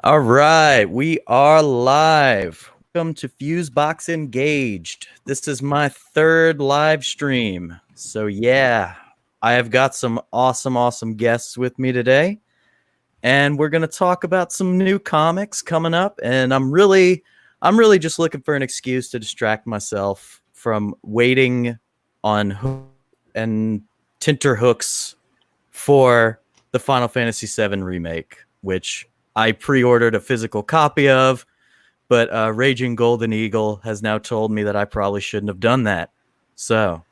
All right, we are live. Welcome to Fusebox Engaged. This is my third live stream. So yeah, I have got some awesome guests with me today. And we're going to talk about some new comics coming up, and I'm really just looking for an excuse to distract myself from waiting on and Tinterhooks for the Final Fantasy VII Remake, which I pre-ordered a physical copy of, but Raging Golden Eagle has now told me that I probably shouldn't have done that. So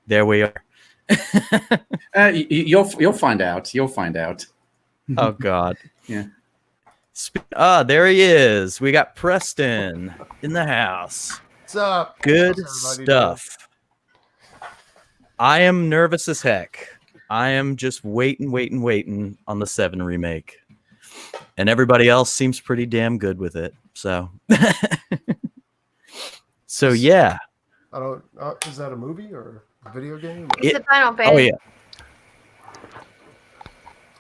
there we are. You'll find out. You'll find out. Oh God. Yeah. There he is. We got Preston in the house. What's up? Good stuff. I am nervous as heck. I am just waiting on the 7 remake. And everybody else seems pretty damn good with it. So so yeah. I don't is that a movie or a video game? It's the Final Fantasy. Oh yeah.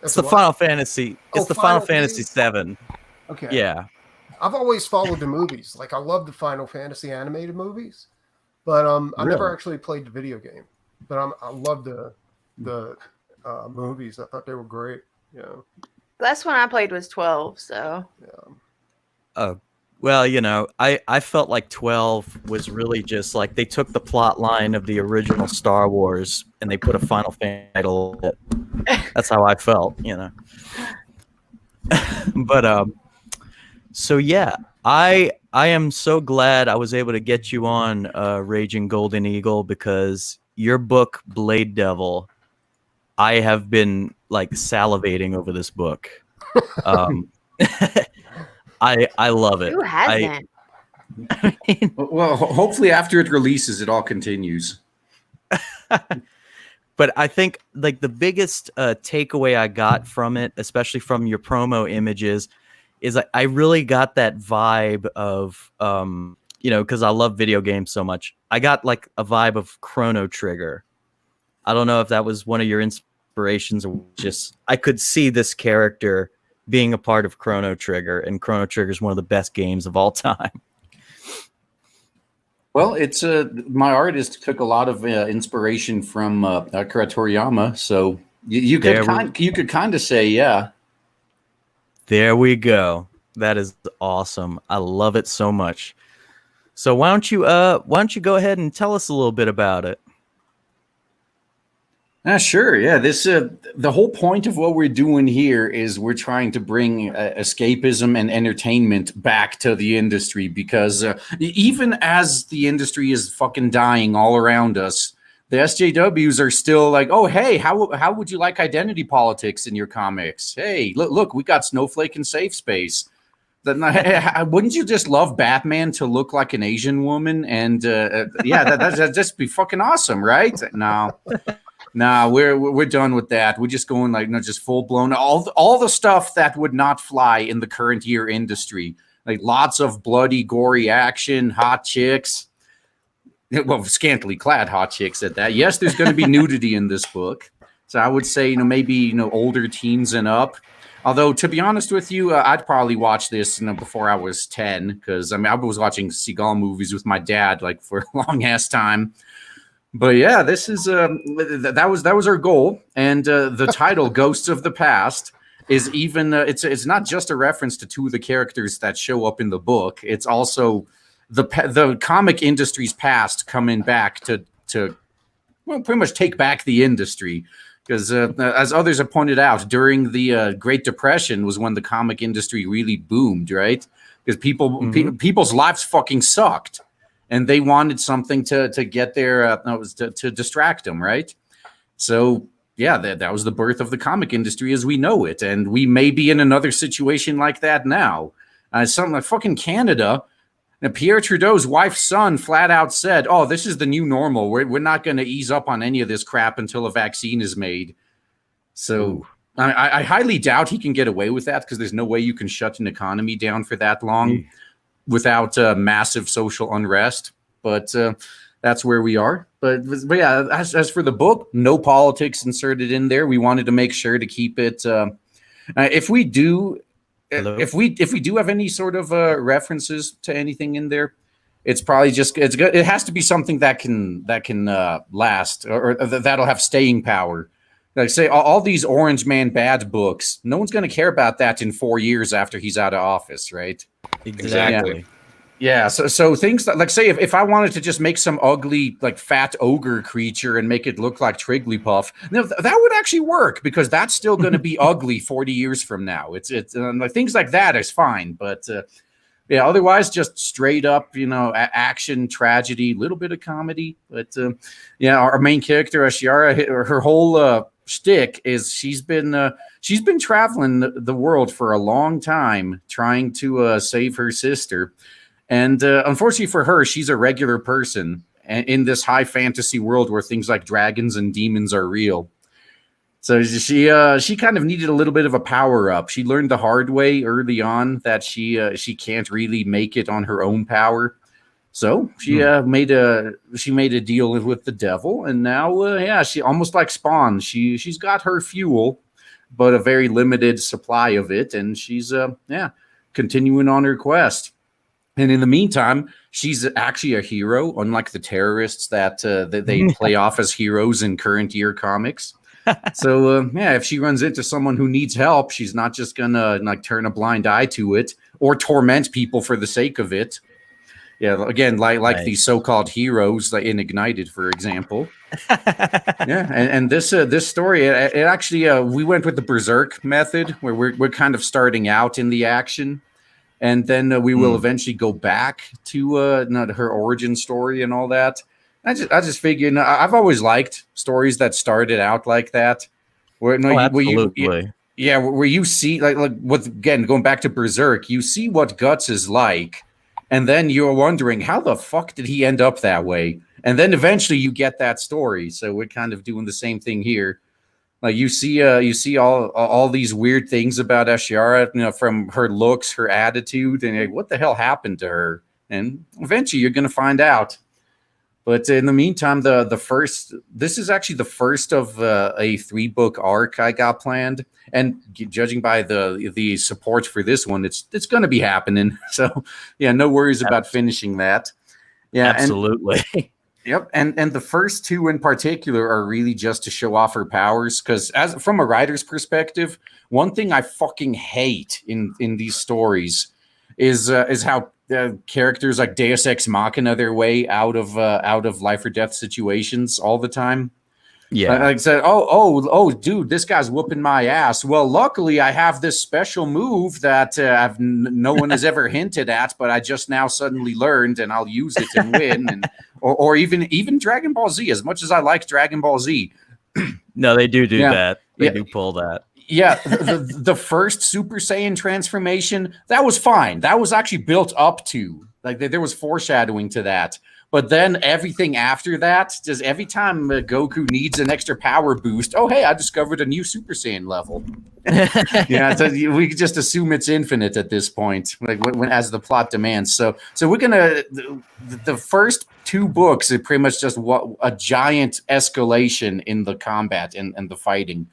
It's the Final Fantasy. It's the Final Fantasy VII. Okay. Yeah. I've always followed the movies. Like I love the Final Fantasy animated movies, but I never actually played the video game. But I love the movies. I thought they were great. Yeah. The last one I played was 12, so. Yeah. Oh, well, you know, I felt like 12 was really just like they took the plot line of the original Star Wars and they put a Final Fantasy title. That's how I felt, you know. But so yeah, I am so glad I was able to get you on Raging Golden Eagle, because your book Blade Devil, I have been like salivating over this book. I love it. Who hasn't? I mean, Well, hopefully after it releases, it all continues. but I think like the biggest takeaway I got from it, especially from your promo images, is I really got that vibe of, you know, because I love video games so much. I got like a vibe of Chrono Trigger. I don't know if that was one of your inspirations or just I could see this character being a part of Chrono Trigger, and Chrono Trigger is one of the best games of all time. Well, it's my artist took a lot of inspiration from Akira Toriyama, so you could kind of say, yeah. There we go. That is awesome. I love it so much. So why don't you go ahead and tell us a little bit about it? Sure. Yeah. This the whole point of what we're doing here is we're trying to bring escapism and entertainment back to the industry, because even as the industry is fucking dying all around us, the SJWs are still like, oh, hey, how would you like identity politics in your comics? Hey, look, we got Snowflake and Safe Space. Then wouldn't you just love Batman to look like an Asian woman? And yeah, that'd just be fucking awesome, right? No. Nah, we're done with that. We're just going like, just full blown all the stuff that would not fly in the current year industry. Like lots of bloody, gory action, hot chicks. Well, scantily clad hot chicks at that. Yes, there's going to be nudity in this book. So I would say, maybe older teens and up. Although, to be honest with you, I'd probably watch this before I was 10, because I was watching Seagal movies with my dad like for a long ass time. But yeah, this is that was our goal, and the title "Ghosts of the Past" is even it's not just a reference to two of the characters that show up in the book. It's also the comic industry's past coming back to pretty much take back the industry, because as others have pointed out, during the Great Depression was when the comic industry really boomed, right? Because people's lives fucking sucked. And they wanted something to get their to distract them, right? So yeah, that was the birth of the comic industry as we know it, and we may be in another situation like that now. Something like fucking Canada. Pierre Trudeau's wife's son flat out said, "Oh, this is the new normal. We're not going to ease up on any of this crap until a vaccine is made." So I highly doubt he can get away with that, because there's no way you can shut an economy down for that long without massive social unrest. But that's where we are. But yeah, as for the book, no politics inserted in there. We wanted to make sure to keep it. If we do Hello? if we do have any sort of references to anything in there, it's probably just it's good. It has to be something that can last or that'll have staying power. Like say all these Orange Man bad books, no one's going to care about that in 4 years after he's out of office, right? Exactly. Yeah, so things that, like say if I wanted to just make some ugly like fat ogre creature and make it look like Trigglypuff, no, that would actually work because that's still going to be ugly 40 years from now. It's like, things like that is fine, but yeah, otherwise just straight up, action, tragedy, little bit of comedy. But yeah, our main character Ashiara, her whole shtick is she's been traveling the world for a long time trying to save her sister. And unfortunately for her, she's a regular person in this high fantasy world where things like dragons and demons are real. So she kind of needed a little bit of a power up. She learned the hard way early on that she can't really make it on her own power. So she made a deal with the devil, and now she almost like Spawn. She's got her fuel, but a very limited supply of it, and she's continuing on her quest. And in the meantime, she's actually a hero, unlike the terrorists that they play off as heroes in current year comics. So if she runs into someone who needs help, she's not just gonna like turn a blind eye to it or torment people for the sake of it. Yeah, again, like these so-called heroes, like in Ignited, for example. Yeah, and this story, it actually we went with the Berserk method, where we're kind of starting out in the action. And then we will eventually go back to her origin story and all that. I just figured I've always liked stories that started out like that. Where absolutely. Where you see like with again going back to Berserk, you see what Guts is like, and then you're wondering how the fuck did he end up that way? And then eventually you get that story. So we're kind of doing the same thing here. Like you see all these weird things about Ashiara, from her looks, her attitude, and like, what the hell happened to her? And eventually you're going to find out. But in the meantime, this is actually the first of a 3-book arc I got planned, and judging by the support for this one, it's going to be happening. So yeah, no worries about finishing that. Yeah, absolutely. Yep, and the first 2 in particular are really just to show off her powers. Because as from a writer's perspective, one thing I fucking hate in these stories is how characters like Deus Ex Machina their way out of life or death situations all the time. Yeah, like I said, oh, dude, this guy's whooping my ass. Well, luckily, I have this special move that no one has ever hinted at, but I just now suddenly learned, and I'll use it and win. And or even Dragon Ball Z. As much as I like Dragon Ball Z, no, they do that. They do pull that. Yeah, the first Super Saiyan transformation, that was fine. That was actually built up to like there was foreshadowing to that. But then everything after that, just every time Goku needs an extra power boost, oh, hey, I discovered a new Super Saiyan level. So we could just assume it's infinite at this point, like as the plot demands. So we're going the first 2 books are pretty much just a giant escalation in the combat and the fighting.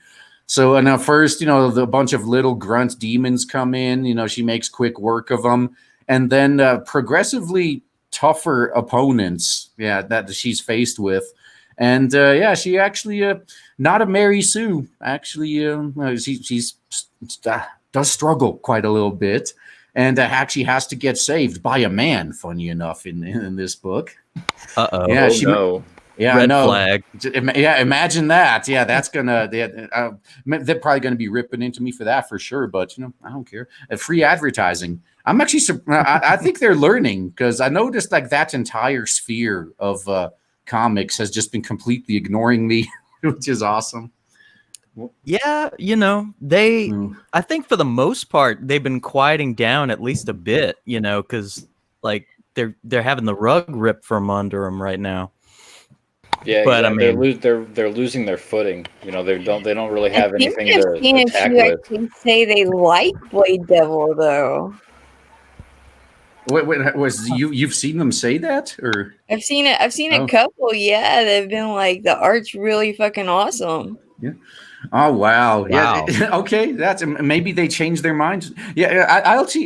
So now first, the bunch of little grunt demons come in, she makes quick work of them. And then progressively tougher opponents that she's faced with, and she actually not a Mary Sue, actually she's does struggle quite a little bit, and actually has to get saved by a man, funny enough, in this book. Red flag. Yeah, imagine that. Yeah, that's gonna they're probably gonna be ripping into me for that for sure, but I don't care. Free advertising. I'm actually I think they're learning, because I noticed like that entire sphere of comics has just been completely ignoring me, which is awesome. Yeah, I think for the most part they've been quieting down at least a bit, because like they're having the rug ripped from under them right now. Yeah, but I mean, they're losing their footing. They don't really have anything to attack with. Actually say they like Blade Devil though. Wait, was you've seen them say that, or I've seen a couple. Yeah, they've been like the art's really fucking awesome. Yeah, Oh wow. Wow. Yeah. Okay. That's maybe they changed their minds. Yeah.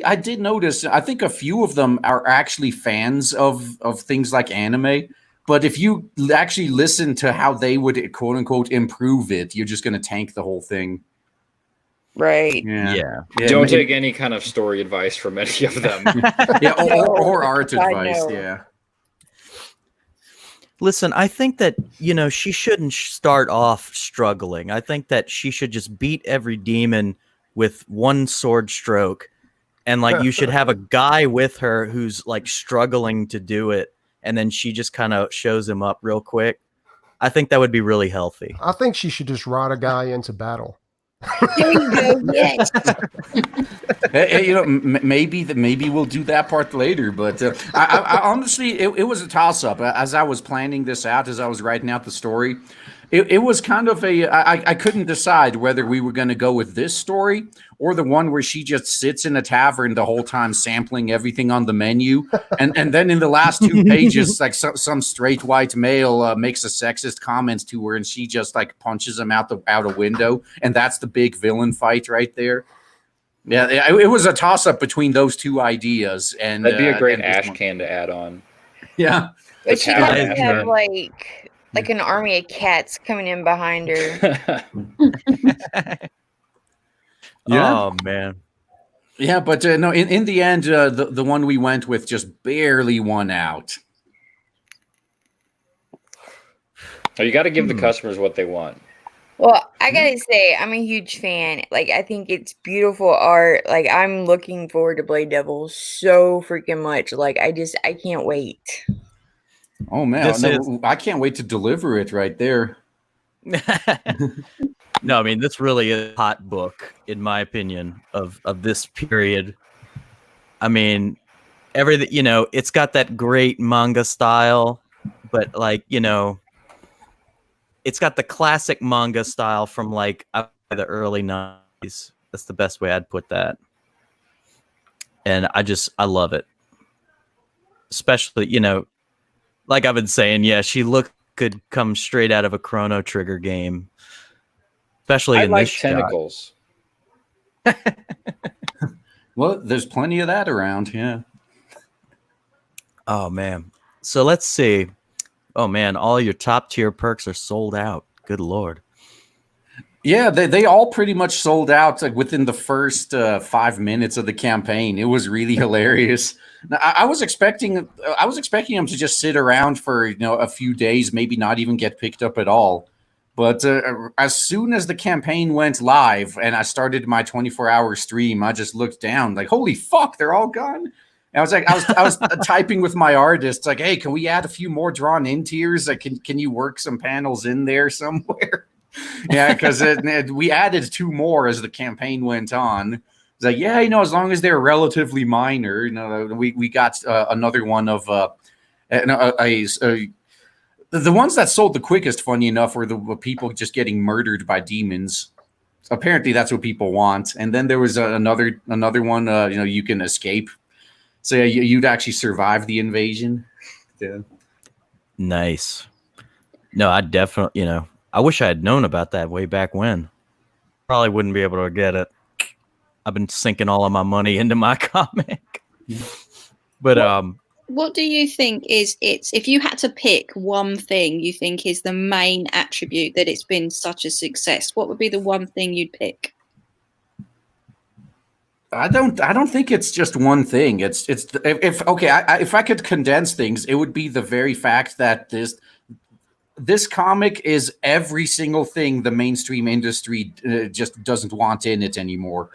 I did notice. I think a few of them are actually fans of things like anime. But if you actually listen to how they would quote unquote improve it, you're just going to tank the whole thing. Right. Yeah. Don't take any kind of story advice from any of them. Yeah. No, Or art God, advice. no. Yeah. Listen, I think that, she shouldn't start off struggling. I think that she should just beat every demon with one sword stroke. And like you should have a guy with her who's like struggling to do it. And then she just kind of shows him up real quick. I think that would be really healthy. I think she should just ride a guy into battle. There you go. Yes. Maybe we'll do that part later. But I honestly, it was a toss up as I was planning this out, as I was writing out the story. It was kind of I couldn't decide whether we were going to go with this story or the one where she just sits in a tavern the whole time sampling everything on the menu. And then in the last 2 pages, like some straight white male makes a sexist comment to her and she just like punches him out a window. And that's the big villain fight right there. Yeah, it was a toss up between those two ideas. And that'd be a great and ash can to add on. Yeah. But she tavern does ash have can. like an army of cats coming in behind her. Yeah. Oh, man. Yeah, but no, in the end, the one we went with just barely won out. Oh, you got to give the customers what they want. Well, I gotta say, I'm a huge fan. Like, I think it's beautiful art. Like, I'm looking forward to Blade Devil so freaking much. Like, I can't wait. Oh man, I can't wait to deliver it right there. No, I mean, this really is a hot book, in my opinion, of this period. I mean, everything, it's got that great manga style, but like, it's got the classic manga style from like the early 90s. That's the best way I'd put that. And I love it. Especially, like I've been saying, yeah, she could come straight out of a Chrono Trigger game. Especially in like this tentacles. Well, there's plenty of that around, yeah. Oh man. So let's see. Oh man, all your top tier perks are sold out. Good Lord. Yeah, they all pretty much sold out like within the first 5 minutes of the campaign. It was really hilarious. Now, I was expecting them to just sit around for a few days, maybe not even get picked up at all. But as soon as the campaign went live and I started my 24-hour stream, I just looked down like, holy fuck, they're all gone. And I was typing with my artists like, hey, can we add a few more drawn in tiers? Like, can you work some panels in there somewhere? Yeah, because we added 2 more as the campaign went on. It's like, yeah, as long as they're relatively minor, we got another one of the ones that sold the quickest, funny enough, were the people just getting murdered by demons. Apparently, that's what people want. And then there was another one. You can escape. So you'd actually survive the invasion. Yeah. Nice. No, I definitely. I wish I had known about that way back when. Probably wouldn't be able to get it. I've been sinking all of my money into my comic. But what do you think is if you had to pick one thing you think is the main attribute that it's been such a success, what would be the one thing you'd pick? I don't think it's just one thing. If I could condense things, it would be the very fact that this comic is every single thing the mainstream industry just doesn't want in it anymore.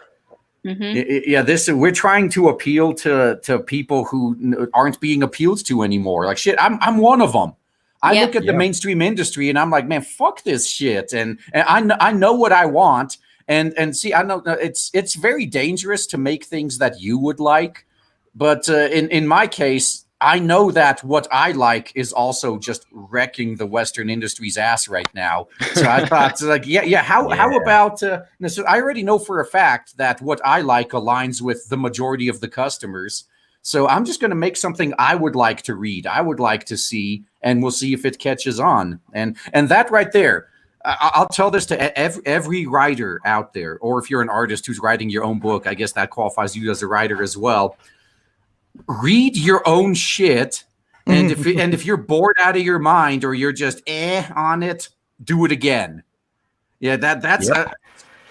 Mm-hmm. We're trying to appeal to people who aren't being appealed to anymore. Like shit, I'm one of them. I look at the mainstream industry and I'm like, man, fuck this shit. And I know what I want. And see, I know it's very dangerous to make things that you would like, but in my case, I know that what I like is also just wrecking the Western industry's ass right now. So I thought, like, how about? So I already know for a fact that what I like aligns with the majority of the customers. So I'm just going to make something I would like to read, I would like to see, and we'll see if it catches on. And that right there, I'll tell this to every writer out there, or if you're an artist who's writing your own book, I guess that qualifies you as a writer as well. Read your own shit, and if you're bored out of your mind or you're just on it, do it again. Yeah, that's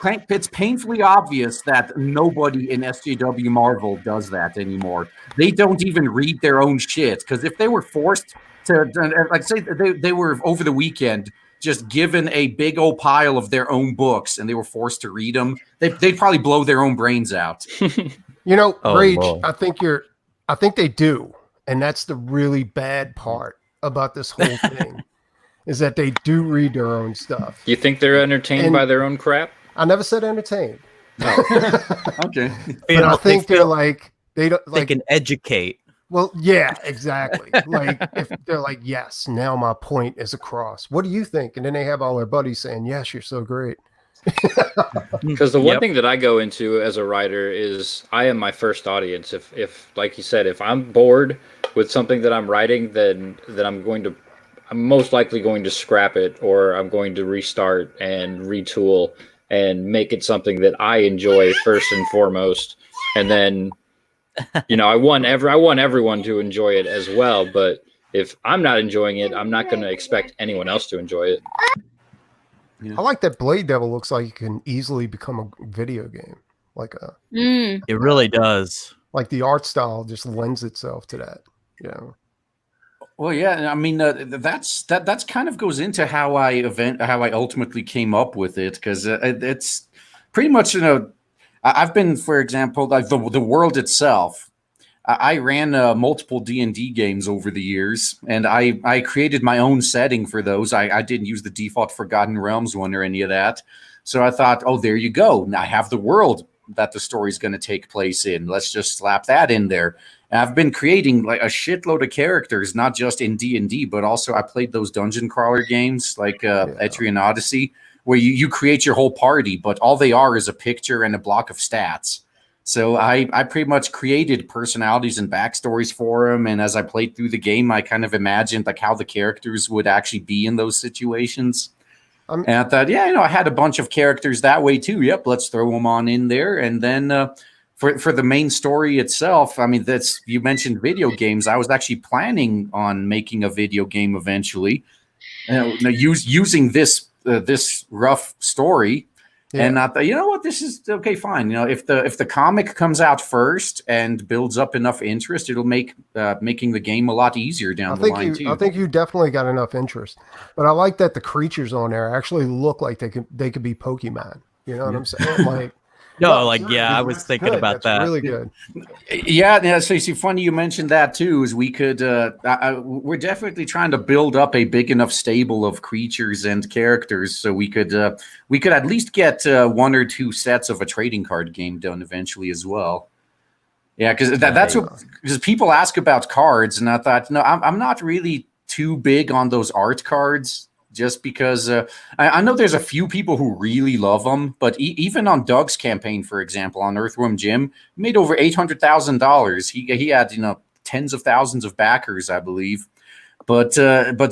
it's painfully obvious that nobody in SJW Marvel does that anymore. They don't even read their own shit, because if they were forced to, like, say they were over the weekend just given a big old pile of their own books and they were forced to read them, they'd probably blow their own brains out. Rage, Lord. I think they do. And that's the really bad part about this whole thing is that they do read their own stuff. You think they're entertained by their own crap? I never said entertained. Okay. But I think they're like, they don't They like, can educate. well, yeah, exactly. Like if they're like, yes, now my point is across. What do you think? And then they have all their buddies saying, yes, you're so great. Because the one thing that I go into as a writer is I am my first audience. If like you said, if I'm bored with something that I'm writing, then I'm most likely going to scrap it, or I'm going to restart and retool and make it something that I enjoy first and foremost. And then, I want everyone to enjoy it as well. But if I'm not enjoying it, I'm not going to expect anyone else to enjoy it. Yeah. I like that Blade Devil looks like it can easily become a video game. It really does. Like the art style just lends itself to that. Well, yeah, I mean that's kind of goes into how I ultimately came up with it, because it's pretty much I've been, for example, like the world itself. I ran multiple D&D games over the years, and I created my own setting for those. I didn't use the default Forgotten Realms one or any of that. So I thought, oh, there you go. Now I have the world that the story's going to take place in. Let's just slap that in there. And I've been creating like a shitload of characters, not just in D&D, but also I played those dungeon crawler games like Etrian Odyssey, where you create your whole party, but all they are is a picture and a block of stats. So I pretty much created personalities and backstories for them, and as I played through the game, I kind of imagined like how the characters would actually be in those situations. And I thought, I had a bunch of characters that way too. Yep, let's throw them on in there. And then for the main story itself, I mean, you mentioned video games. I was actually planning on making a video game eventually, using this rough story. Yeah. And I thought, you know what, this is okay, fine. If the comic comes out first and builds up enough interest, it'll make making the game a lot easier down the line too. I think you definitely got enough interest. But I like that the creatures on there actually look like they could be Pokemon. You know what I'm saying? Like, I was thinking about that. Really good. Yeah. So you see, funny you mentioned that too. Is we could we're definitely trying to build up a big enough stable of creatures and characters, so we could at least get 1 or 2 sets of a trading card game done eventually as well. Yeah, because because people ask about cards, and I thought, no, I'm not really too big on those art cards. Just because I know there's a few people who really love them, but even on Doug's campaign, for example, on Earthworm Jim, he made over $800,000. He had tens of thousands of backers, I believe, but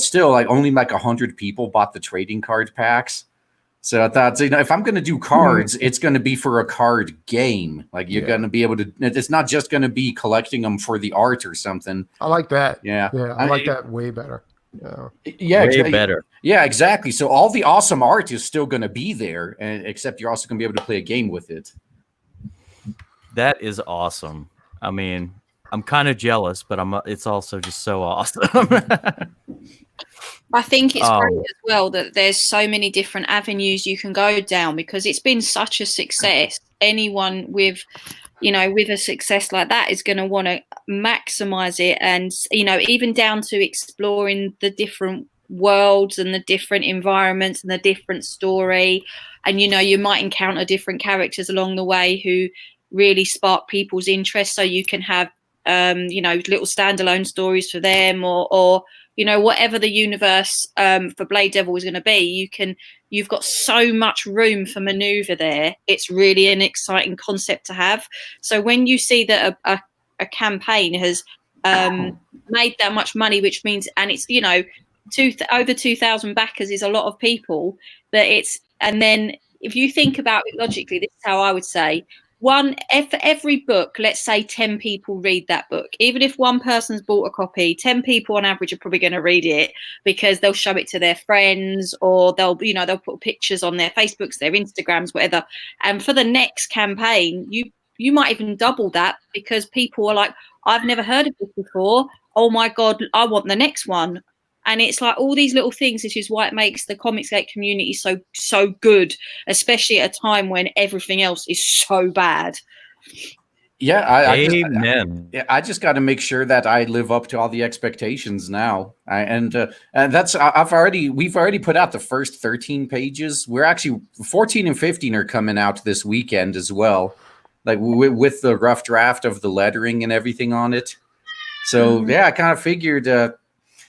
still, like only like 100 people bought the trading card packs. So I thought, if I'm going to do cards, it's going to be for a card game. Like you're going to be able to. It's not just going to be collecting them for the art or something. I like that. Yeah, I like that way better. Yeah, way better. Yeah, exactly. So all the awesome art is still going to be there, except you're also going to be able to play a game with it. That is awesome. I mean, I'm kind of jealous, but it's also just so awesome. I think it's great as well that there's so many different avenues you can go down, because it's been such a success. Anyone with a success like that is going to want to maximize it, and even down to exploring the different worlds and the different environments and the different story. And you might encounter different characters along the way who really spark people's interest, so you can have little standalone stories for them, or whatever the universe for Blade Devil is going to be. You've got so much room for maneuver there. It's really an exciting concept to have. So when you see that a campaign has made that much money, which means, and it's over 2,000 backers is a lot of people, that it's, and then if you think about it logically, this is how I would say, for every book, let's say 10 people read that book. Even if one person's bought a copy, 10 people on average are probably going to read it because they'll show it to their friends, or they'll put pictures on their Facebooks, their Instagrams, whatever. And for the next campaign, you might even double that, because people are like, I've never heard of this before. Oh my God, I want the next one. And it's like all these little things, which is why it makes the Comicsgate community so good, especially at a time when everything else is so bad. Yeah, Amen. I just got to make sure that I live up to all the expectations now. And we've already put out the first 13 pages. We're actually 14 and 15 are coming out this weekend as well, like with the rough draft of the lettering and everything on it. So yeah, I kind of figured.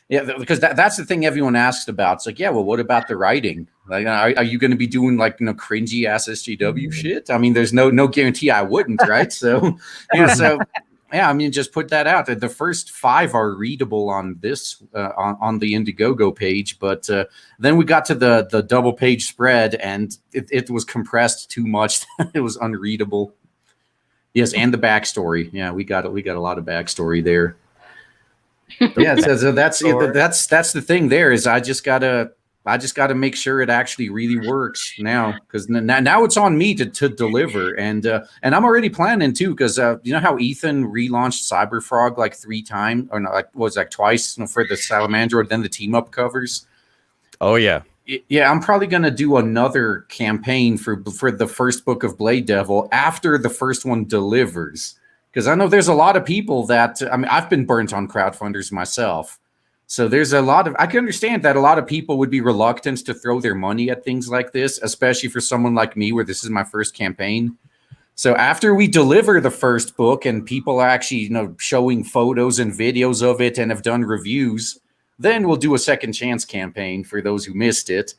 Yeah, because that's the thing everyone asks about. It's like, yeah, well, what about the writing? Like, are you going to be doing like cringy ass SJW shit? I mean, there's no guarantee I wouldn't, right? So yeah, I mean, just put that out. The first 5 are readable on this on the Indiegogo page, but then we got to the double page spread, and it was compressed too much. It was unreadable. Yes, and the backstory. Yeah, we got a lot of backstory there. Yeah, so that's the thing. There is, I just gotta make sure it actually really works now, because now it's on me to deliver, and I'm already planning too, because you know how Ethan relaunched Cyberfrog like 3 times, or no, like twice, for the Salamandra, then the team up covers. Oh yeah. Yeah, I'm probably gonna do another campaign for the first book of Blade Devil after the first one delivers. Because I know there's a lot of people that, I mean, I've been burnt on crowdfunders myself. So there's I can understand that a lot of people would be reluctant to throw their money at things like this, especially for someone like me, where this is my first campaign. So after we deliver the first book and people are actually, showing photos and videos of it and have done reviews, then we'll do a second chance campaign for those who missed it.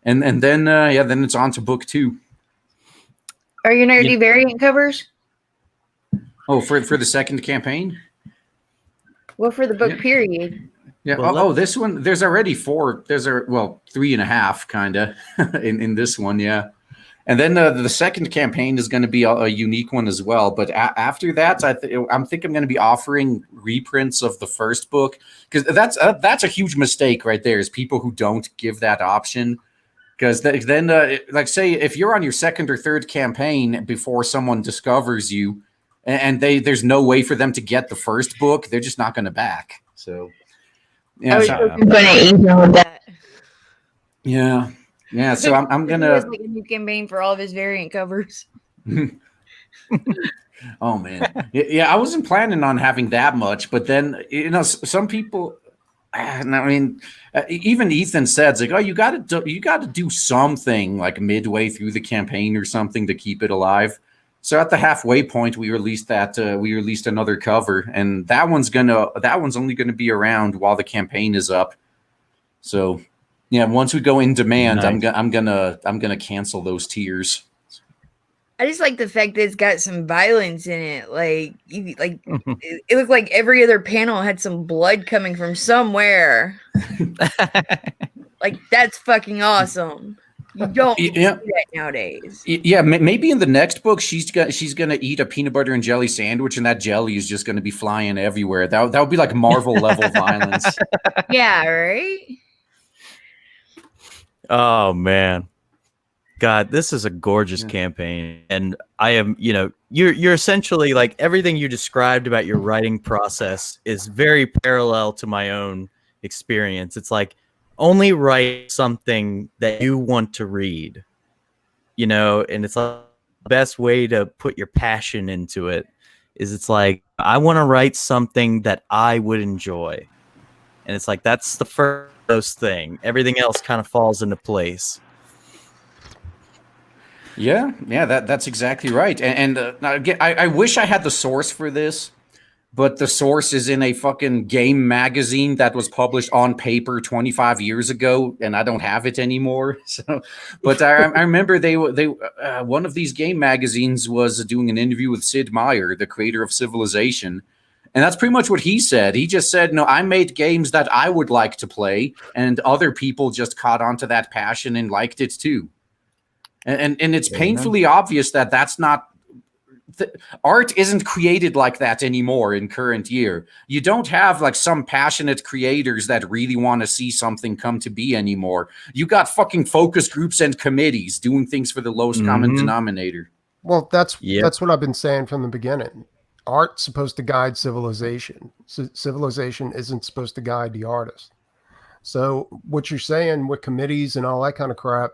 And then it's on to book 2. Are you going to do variant covers? Oh, for the second campaign? Well, for the book period. Yeah. Well, This one, there's already 4. There's 3.5 kind of in this one. Yeah. And then the second campaign is going to be a unique one as well. But after that, I think I'm going to be offering reprints of the first book, because that's a huge mistake right there, is people who don't give that option. Because then, like, say if you're on your second or third campaign before someone discovers you, and there's no way for them to get the first book, they're just not going to back. So, yeah, going to email that. Yeah. So I'm gonna like a new campaign for all of his variant covers. Oh man, yeah. I wasn't planning on having that much, but then some people. I mean, even Ethan said, like, oh, you got to do something like midway through the campaign or something to keep it alive. So at the halfway point, we released another cover, and that one's only gonna be around while the campaign is up. So yeah, once we go in demand, nice. I'm gonna cancel those tiers. I just like the fact that it's got some violence in it. Like it looked like every other panel had some blood coming from somewhere. Like, that's fucking awesome. You don't see that nowadays. Yeah, maybe in the next book she's gonna eat a peanut butter and jelly sandwich, and that jelly is just gonna be flying everywhere. That would be like Marvel level violence. Yeah, right. Oh man, God, this is a gorgeous campaign, and I am, you're essentially, like, everything you described about your writing process is very parallel to my own experience. It's like, only write something that you want to read, and it's like the best way to put your passion into it is, it's like, I want to write something that I would enjoy. And it's like, that's the first thing. Everything else kind of falls into place. Yeah, that's exactly right. And again, I wish I had the source for this, but the source is in a fucking game magazine that was published on paper 25 years ago, and I don't have it anymore. So, but I remember they one of these game magazines was doing an interview with Sid Meier, the creator of Civilization, And that's pretty much what he said. He just said, no, I made games that I would like to play, and other people just caught onto that passion and liked it too. And it's painfully obvious that that's not art isn't created like that anymore in current year. You don't have like some passionate creators that really want to see something come to be anymore. You got fucking focus groups and committees doing things for the lowest common denominator. Well, that's what I've been saying from the beginning. Art's supposed to guide civilization. Civilization isn't supposed to guide the artist. So what you're saying with committees and all that kind of crap,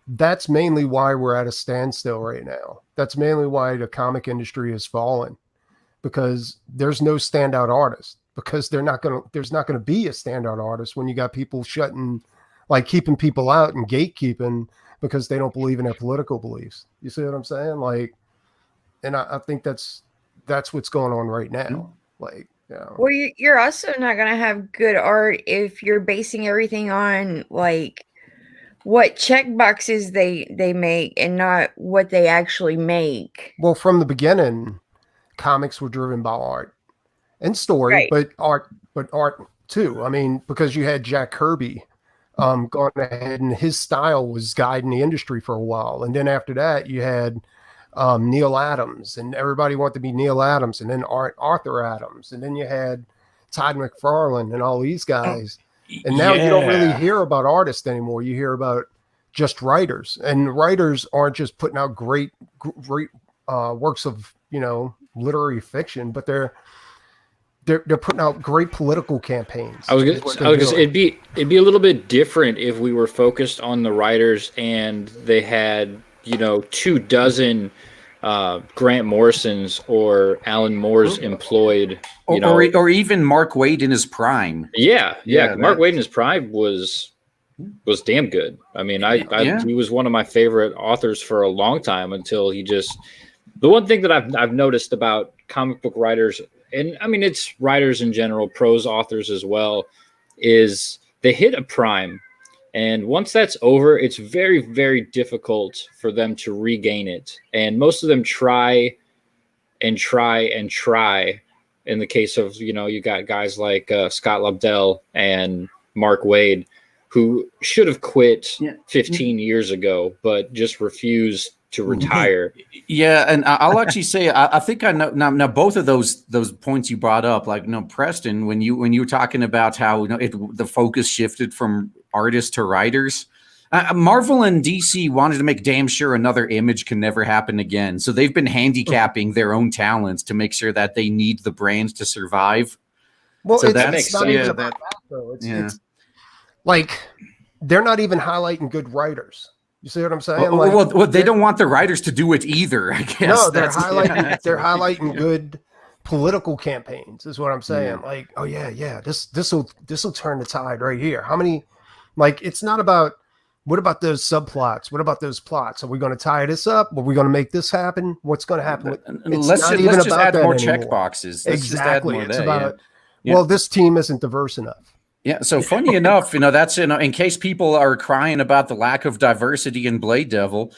that's mainly why we're at a standstill right now. That's mainly why the comic industry has fallen, because there's no standout artist, because there's not going to be a standout artist when you got people keeping people out and gatekeeping because they don't believe in their political beliefs. You see what I'm saying? Like, and I think that's what's going on right now. Like, well, you're also not going to have good art if you're basing everything on like what check boxes they make and not what they actually make. Well, from the beginning, comics were driven by art and story, but art too. I mean, because you had Jack Kirby going ahead, and his style was guiding the industry for a while, and then after that, you had Neil Adams, and everybody wanted to be Neil Adams, and then Arthur Adams, and then you had Todd McFarlane and all these guys. And now you don't really hear about artists anymore. You hear about just writers, and writers aren't just putting out great works of, literary fiction, but they're putting out great political campaigns. It'd be a little bit different if we were focused on the writers and they had 24 Grant Morrisons or Alan Moore's employed, or even Mark Waid in his prime. Yeah. Mark Waid in his prime was damn good. I mean, he was one of my favorite authors for a long time until he just. The one thing that I've noticed about comic book writers, and I mean it's writers in general, prose authors as well, is they hit a prime. And once that's over, it's very, very difficult for them to regain it. And most of them try and try and try. In the case of, you got guys like Scott Lobdell and Mark Waid, who should have quit 15 years ago, but just refused to retire. Yeah, and I'll actually say I think I know now both of those points you brought up, like Preston, when you were talking about how the focus shifted from artists to writers. Marvel and DC wanted to make damn sure another Image can never happen again, so they've been handicapping their own talents to make sure that they need the brands to survive. Well, so that makes sense. It's like they're not even highlighting good writers. You see what I'm saying? Well, they don't want the writers to do it either, I guess. No, they're highlighting good political campaigns, is what I'm saying. Yeah. Like, oh yeah, this will turn the tide right here. How many? Like, it's not about what about those subplots? What about those plots? Are we going to tie this up? Are we going to make this happen? What's going to happen? Let's just add more check boxes. Exactly. It's about well, this team isn't diverse enough. Yeah, so funny enough, that's in case people are crying about the lack of diversity in Blade Devil,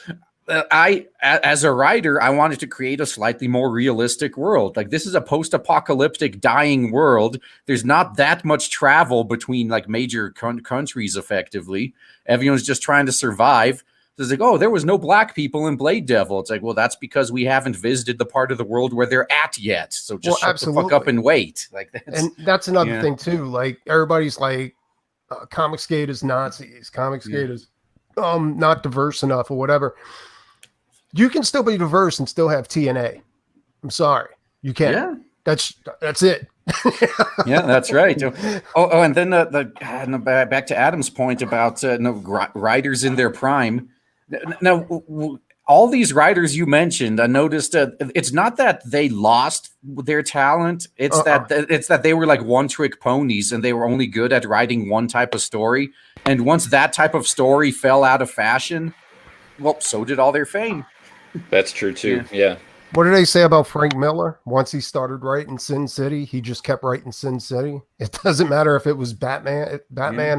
as a writer, I wanted to create a slightly more realistic world. Like, this is a post-apocalyptic dying world. There's not that much travel between like major countries effectively. Everyone's just trying to survive. So it's like, oh, there was no black people in Blade Devil. It's like, well, that's because we haven't visited the part of the world where they're at yet. So just shut the fuck up and wait. Like, that's another thing too. Like, everybody's like, Comicsgate is Nazis. Comicsgate is not diverse enough or whatever. You can still be diverse and still have TNA. I'm sorry, you can. Yeah. That's it. Yeah, that's right. Oh, and then back to Adam's point about writers in their prime. Now, all these writers you mentioned, I noticed it's not that they lost their talent. It's that they were like one-trick ponies and they were only good at writing one type of story. And once that type of story fell out of fashion, well, so did all their fame. That's true too. Yeah. What did they say about Frank Miller? Once he started writing Sin City, he just kept writing Sin City. It doesn't matter if it was Batman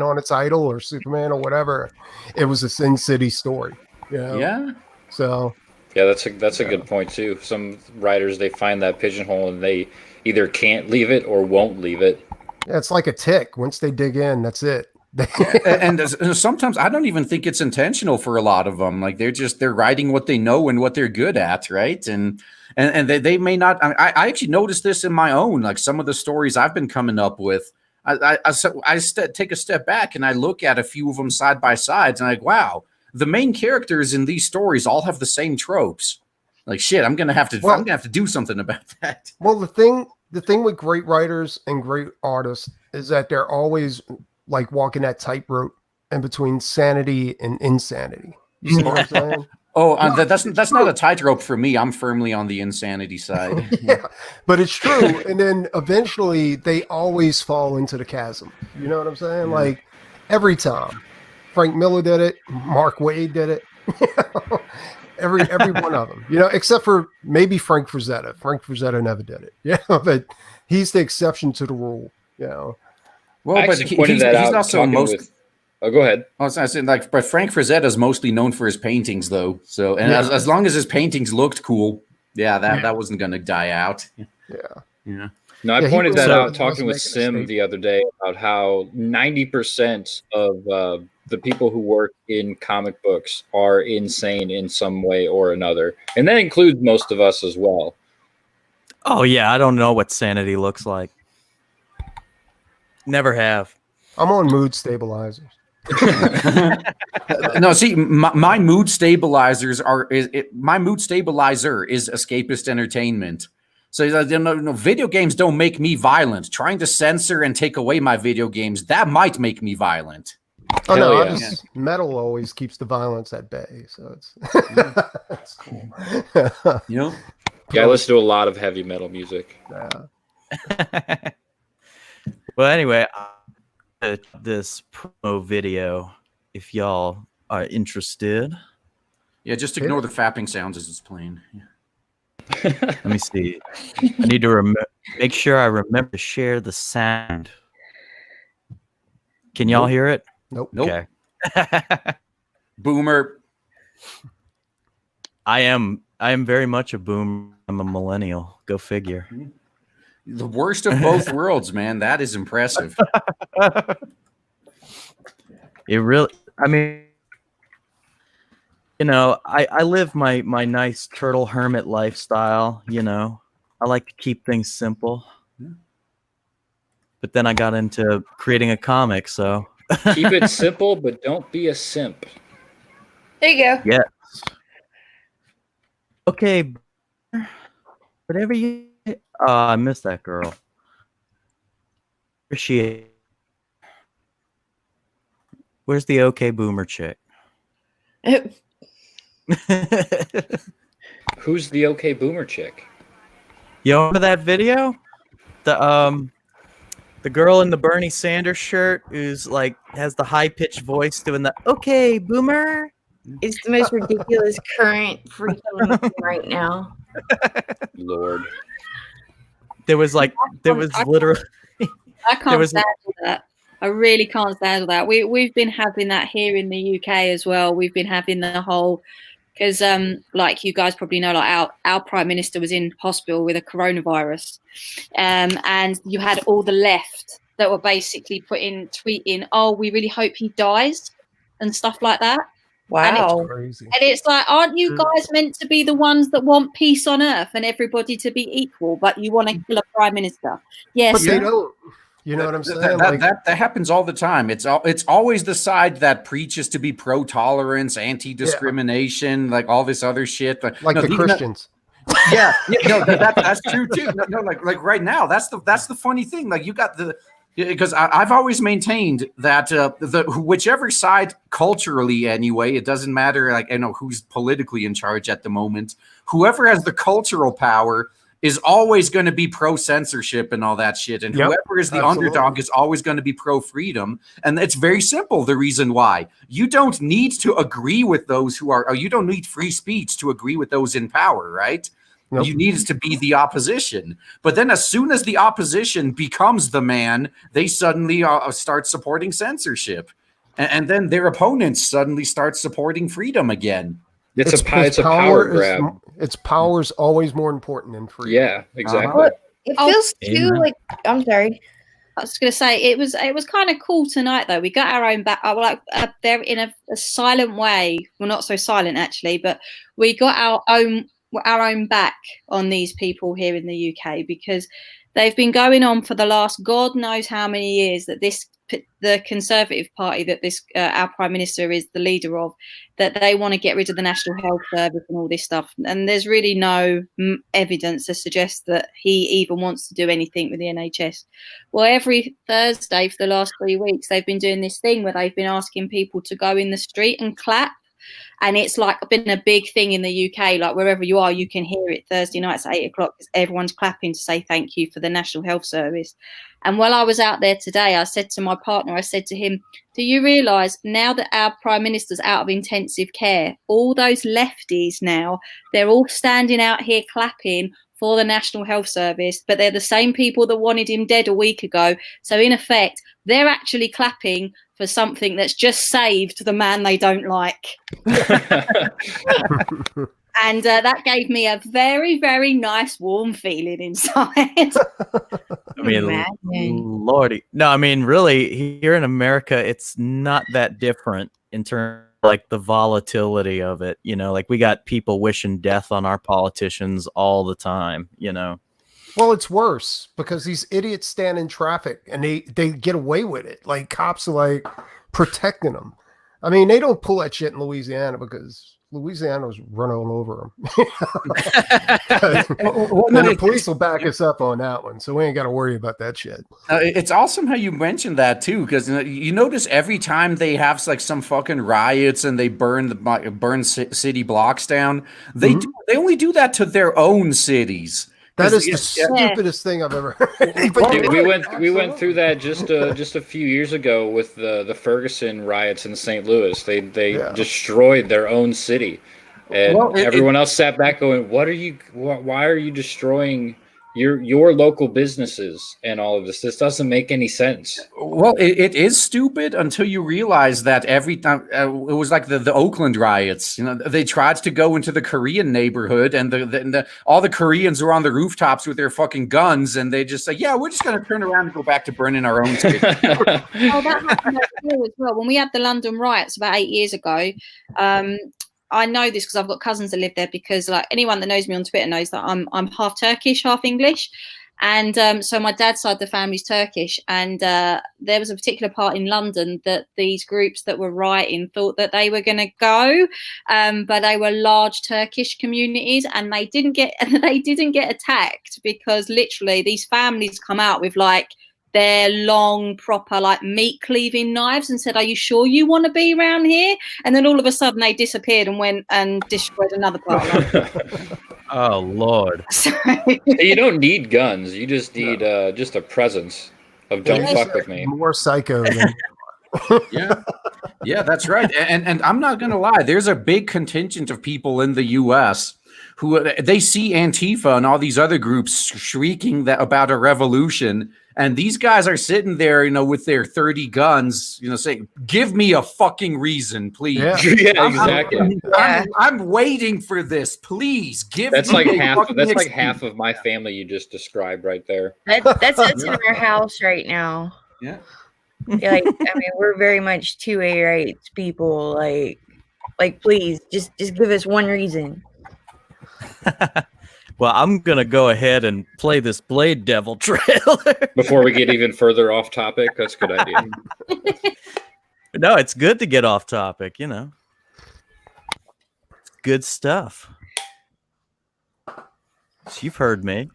on its title or Superman or whatever. It was a Sin City story. Yeah. Yeah. So Yeah, that's a good point too. Some writers, they find that pigeonhole and they either can't leave it or won't leave it. Yeah, it's like a tick. Once they dig in, that's it. And sometimes I don't even think it's intentional for a lot of them. Like they're writing what they know and what they're good at, right? And they may not. I actually noticed this in my own, like some of the stories I've been coming up with. Take a step back and I look at a few of them side by side, and I'm like, wow, the main characters in these stories all have the same tropes. Like shit, I'm gonna have to do something about that. Well, the thing with great writers and great artists is that they're always like walking that tightrope in between sanity and insanity. You see what I'm saying? Oh, that's not a tightrope for me. I'm firmly on the insanity side. Yeah, but it's true. And then eventually they always fall into the chasm. You know what I'm saying? Yeah. Like every time. Frank Miller did it. Mark Waid did it. every one of them. You know, except for maybe Frank Frazetta. Frank Frazetta never did it. Yeah, but he's the exception to the rule. You know. Well, but he's also most. Oh, go ahead. I was saying, like, but Frank Frazetta is mostly known for his paintings, though. So, and as long as his paintings looked cool, that wasn't going to die out. Yeah. No, I pointed that out talking with Sim the other day about how 90% of the people who work in comic books are insane in some way or another, and that includes most of us as well. Oh yeah, I don't know what sanity looks like. Never have. I'm on mood stabilizers. No, see, my mood stabilizers my mood stabilizer is escapist entertainment. So video games don't make me violent. Trying to censor and take away my video games, that might make me violent. Oh no, metal always keeps the violence at bay. So it's cool. You know? Yeah, I listen to a lot of heavy metal music. Well, anyway, this promo video, if y'all are interested. Yeah, just ignore the fapping sounds as it's playing. Yeah. Let me see. I need to make sure I remember to share the sound. Can y'all hear it? Nope. Okay. Boomer. I am very much a boomer. I'm a millennial. Go figure. The worst of both worlds, man. That is impressive. It really, I mean, you know, I live my nice turtle hermit lifestyle, you know. I like to keep things simple. But then I got into creating a comic, so. Keep it simple, but don't be a simp. There you go. Yes. Okay. Whatever you... Oh, I missed that girl. Appreciate. Where's the okay boomer chick? Who's the okay boomer chick? You remember that video? The girl in the Bernie Sanders shirt who's like has the high pitched voice doing the okay boomer. It's the most ridiculous current freaking thing right now. Lord. There was literally. I can't stand that. I really can't stand that. We've been having that here in the UK as well. We've been having the whole, because like you guys probably know, like our prime minister was in hospital with a coronavirus, and you had all the left that were basically tweeting, "Oh, we really hope he dies," and stuff like that. Wow. Crazy. And it's like, aren't you guys meant to be the ones that want peace on earth and everybody to be equal, but you want to kill a prime minister? Yes. But they don't. You know what I'm saying? That happens all the time. It's always the side that preaches to be pro-tolerance, anti-discrimination, like all this other shit. Like the Christians. That's true too. Like right now, that's the funny thing. Like you got because I've always maintained that whichever side culturally, anyway, it doesn't matter. Like who's politically in charge at the moment. Whoever has the cultural power is always going to be pro-censorship and all that shit. And whoever is the underdog is always going to be pro-freedom. And it's very simple, the reason why. You don't need to agree with those you don't need free speech to agree with those in power, right? Nope. You need to be the opposition. But then as soon as the opposition becomes the man, they suddenly start supporting censorship. And then their opponents suddenly start supporting freedom again. It's a power grab. Its power is always more important than freedom. Yeah, exactly. It feels too like. I'm sorry. I was going to say it was kind of cool tonight though. We got our own back, like there in a silent way. Well, not so silent actually, but we got our own back on these people here in the UK because they've been going on for the last God knows how many years that the Conservative Party that this our Prime Minister is the leader of, that they want to get rid of the National Health Service and all this stuff. And there's really no evidence to suggest that he even wants to do anything with the NHS. Well, every Thursday for the last 3 weeks, they've been doing this thing where they've been asking people to go in the street and clap. And it's like been a big thing in the UK. Like wherever you are, you can hear it Thursday nights at 8 o'clock because everyone's clapping to say thank you for the National Health Service. And while I was out there today, I said to my partner, I said to him, do you realise now that our Prime Minister's out of intensive care, all those lefties now, they're all standing out here clapping for the National Health Service, but they're the same people that wanted him dead a week ago. So in effect, they're actually clapping for something that's just saved the man they don't like. And that gave me a very, very nice, warm feeling inside. I mean, Lordy. No, I mean, really, here in America, it's not that different in terms of, like, the volatility of it. You know, like, we got people wishing death on our politicians all the time, you know. Well, it's worse because these idiots stand in traffic and they get away with it. Like, cops are, like, protecting them. I mean, they don't pull that shit in Louisiana because Louisiana was run all over them. The police will back us up on that one, so we ain't got to worry about that shit. It's awesome how you mentioned that too, because you notice every time they have like some fucking riots and they burn city blocks down, they only do that to their own cities. That is the stupidest thing I've ever heard. we went through that just a few years ago with the Ferguson riots in St. Louis. They destroyed their own city, and everyone else sat back going, why are you destroying your local businesses and all of this? This doesn't make any sense. Well, it is stupid until you realize that every time it was like the Oakland riots. You know, they tried to go into the Korean neighborhood, and all the Koreans were on the rooftops with their fucking guns, and they just say, "Yeah, we're just going to turn around and go back to burning our own city." Oh, that happened as well. When we had the London riots about 8 years ago, I know this because I've got cousins that live there, because like anyone that knows me on Twitter knows that I'm half Turkish, half English. And so my dad's side of the family's Turkish. And there was a particular part in London that these groups that were rioting thought that they were going to go, but they were large Turkish communities, and they didn't get attacked because literally these families come out with like their long, proper, like meat cleaving knives and said, "Are you sure you want to be around here?" And then all of a sudden they disappeared and went and destroyed another part of London. Oh, Lord. You don't need guns. You just need just a presence of "don't fuck with me." More psycho than Yeah, that's right. And I'm not going to lie. There's a big contingent of people in the U.S. who they see Antifa and all these other groups shrieking about a revolution. And these guys are sitting there, you know, with their 30 guns, you know, saying, "Give me a fucking reason, please." Yeah, exactly. I'm waiting for this. Please give that's me like half. That's like half of my family you just described right there. That's us in our house right now. Yeah. Yeah, like, I mean, we're very much 2A rights people. Like, please, just give us one reason. Well, I'm going to go ahead and play this Blade Devil trailer. Before we get even further off topic, that's a good idea. No, it's good to get off topic, you know. Good stuff. You've heard me.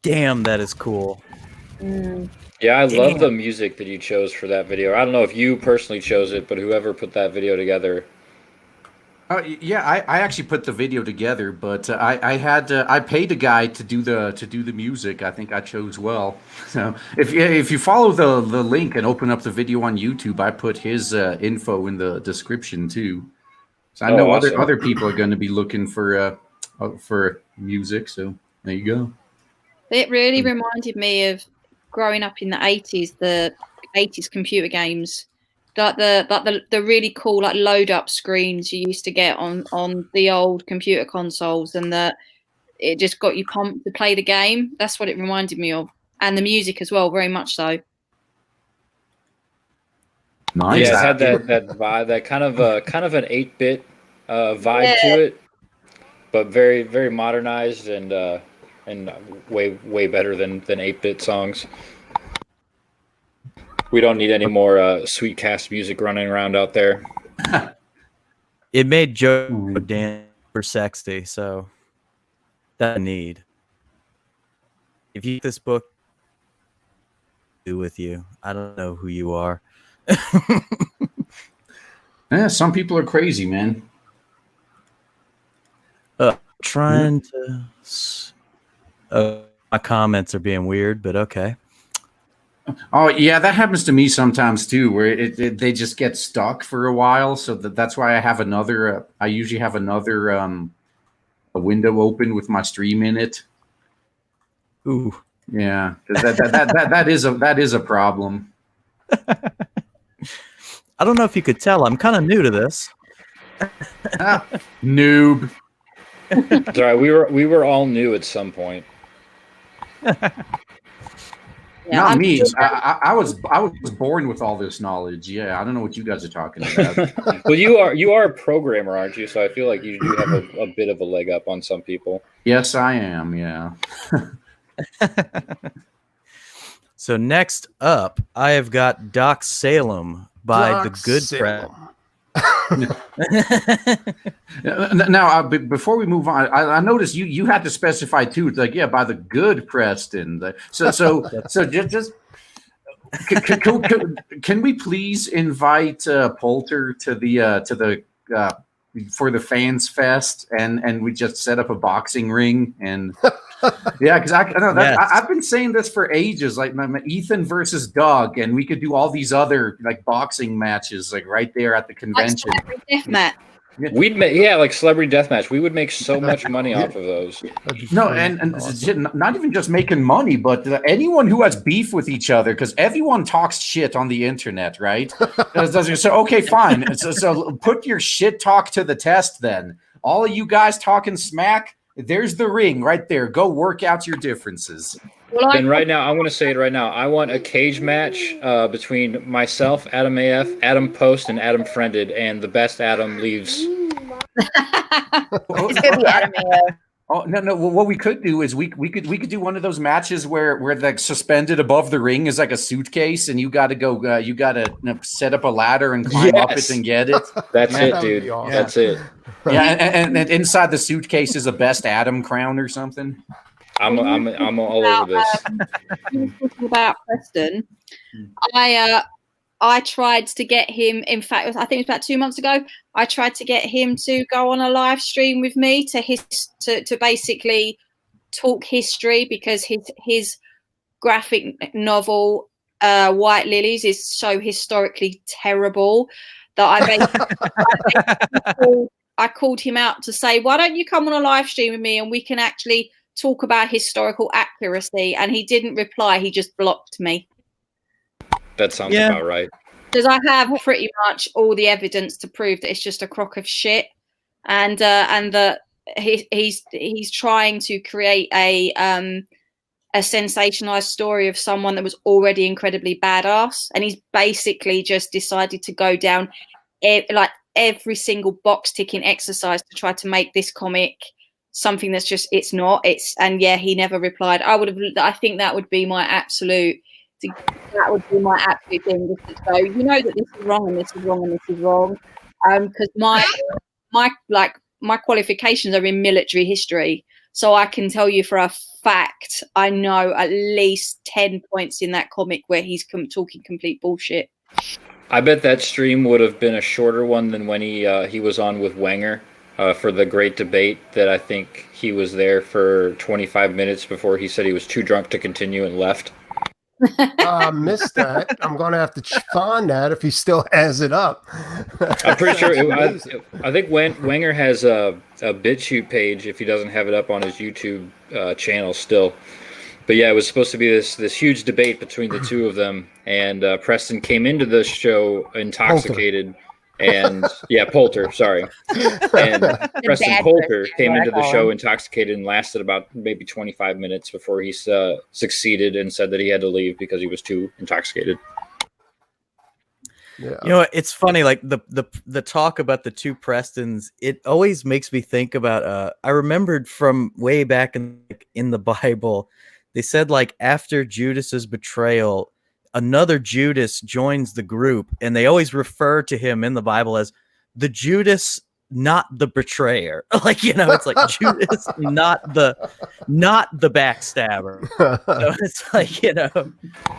Damn, that is cool. Yeah, I love the music that you chose for that video. I don't know if you personally chose it, but whoever put that video together. Yeah, I actually put the video together, but I paid a guy to do the music. I think I chose well. So if you follow the link and open up the video on YouTube, I put his info in the description too. So I know awesome. other people are going to be looking for music. So there you go. It really reminded me of growing up in the 80s, the 80s computer games. Like the really cool like load up screens you used to get on the old computer consoles, and that it just got you pumped to play the game. That's what it reminded me of, and the music as well, very much so. Nice. Yeah, it had that vibe, that kind of an 8-bit vibe to it, but very very modernized and way better than 8-bit songs. We don't need any more sweet cast music running around out there. It made Joe dance for sexy, so that I need. If you get this book, do with you. I don't know who you are. Yeah, some people are crazy, man. Trying to. My comments are being weird, but okay. Oh yeah, that happens to me sometimes too, where they just get stuck for a while. So that's why I have another. I usually have another a window open with my stream in it. Ooh, yeah, that is a problem. I don't know if you could tell. I'm kind of new to this. Noob. It's all right. We were all new at some point. Yeah, Not me. I was born with all this knowledge. Yeah, I don't know what you guys are talking about. Well, you are a programmer, aren't you? So I feel like you do have a bit of a leg up on some people. Yes, I am. Yeah. So next up, I have got Doc Salem by Doc the Good Salem. Now, before we move on, I noticed you had to specify too. It's like, yeah, by the good Preston. So just can we please invite Poulter to the for the Fans Fest, and we just set up a boxing ring and. Yeah, because I've been saying this for ages, like my Ethan versus Doug, and we could do all these other like boxing matches, like right there at the convention. Like deathmatch. We'd make like celebrity deathmatch. We would make so much money off of those. No, and awesome. Not even just making money, but anyone who has beef with each other, because everyone talks shit on the internet, right? So okay, fine. So put your shit talk to the test then. All of you guys talking smack. There's the ring right there. Go work out your differences. And right now, I'm going to say it right now. I want a cage match between myself, Adam AF, Adam Post, and Adam Friended, and the best Adam leaves. It's gonna be Adam AF. Oh no! Well, what we could do is we could do one of those matches where like suspended above the ring is like a suitcase, and you got to go. You got to set up a ladder and climb up it and get it. That's it, dude. Awesome. That's it. Yeah, and inside the suitcase is a best Adam crown or something. I'm all over this. Talking about Preston, I tried to get him. In fact, I think it was about 2 months ago. I tried to get him to go on a live stream with me to basically talk history, because his graphic novel White Lilies is so historically terrible that I called him out to say, why don't you come on a live stream with me and we can actually talk about historical accuracy? And he didn't reply. He just blocked me. That sounds about right. Because I have pretty much all the evidence to prove that it's just a crock of shit, and that he's trying to create a sensationalized story of someone that was already incredibly badass, and he's basically just decided to go down like every single box ticking exercise to try to make this comic something that's just it's not. And he never replied. I think that would be my absolute. That would be my absolute thing. Just to go, you know that this is wrong and this is wrong and this is wrong. Because my qualifications are in military history, So I can tell you for a fact, I know at least 10 points in that comic where he's talking complete bullshit. I bet that stream would have been a shorter one than when he was on with Wenger for the great debate that I think he was there for 25 minutes before he said he was too drunk to continue and left. I missed that. I'm going to have to find that if he still has it up. I'm pretty sure. I think Wenger has a BitChute page if he doesn't have it up on his YouTube channel still. But yeah, it was supposed to be this huge debate between the two of them, and Preston came into the show intoxicated, and Poulter, sorry, and Preston Poulter came into the show intoxicated and lasted about maybe 25 minutes before he succeeded and said that he had to leave because he was too intoxicated. Yeah. You know, it's funny, like the talk about the two Prestons, it always makes me think about I remembered from way back in the Bible, they said like after Judas's betrayal, another Judas joins the group, and they always refer to him in the Bible as the Judas, not the betrayer. Like, you know, it's like Judas, not the backstabber. So it's like, you know,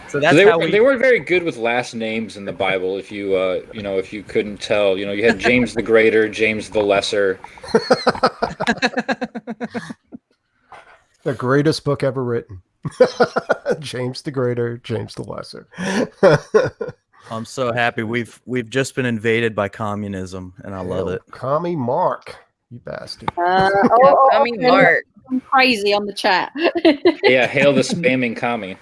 so that's they weren't very good with last names in the Bible. If you if you couldn't tell, you had James the Greater, James the Lesser. The greatest book ever written. James the Greater, James the Lesser. I'm so happy we've just been invaded by communism, and I love it. Commie Mark, you bastard. Commie Mark. I'm crazy on the chat. Yeah, hail the spamming commie.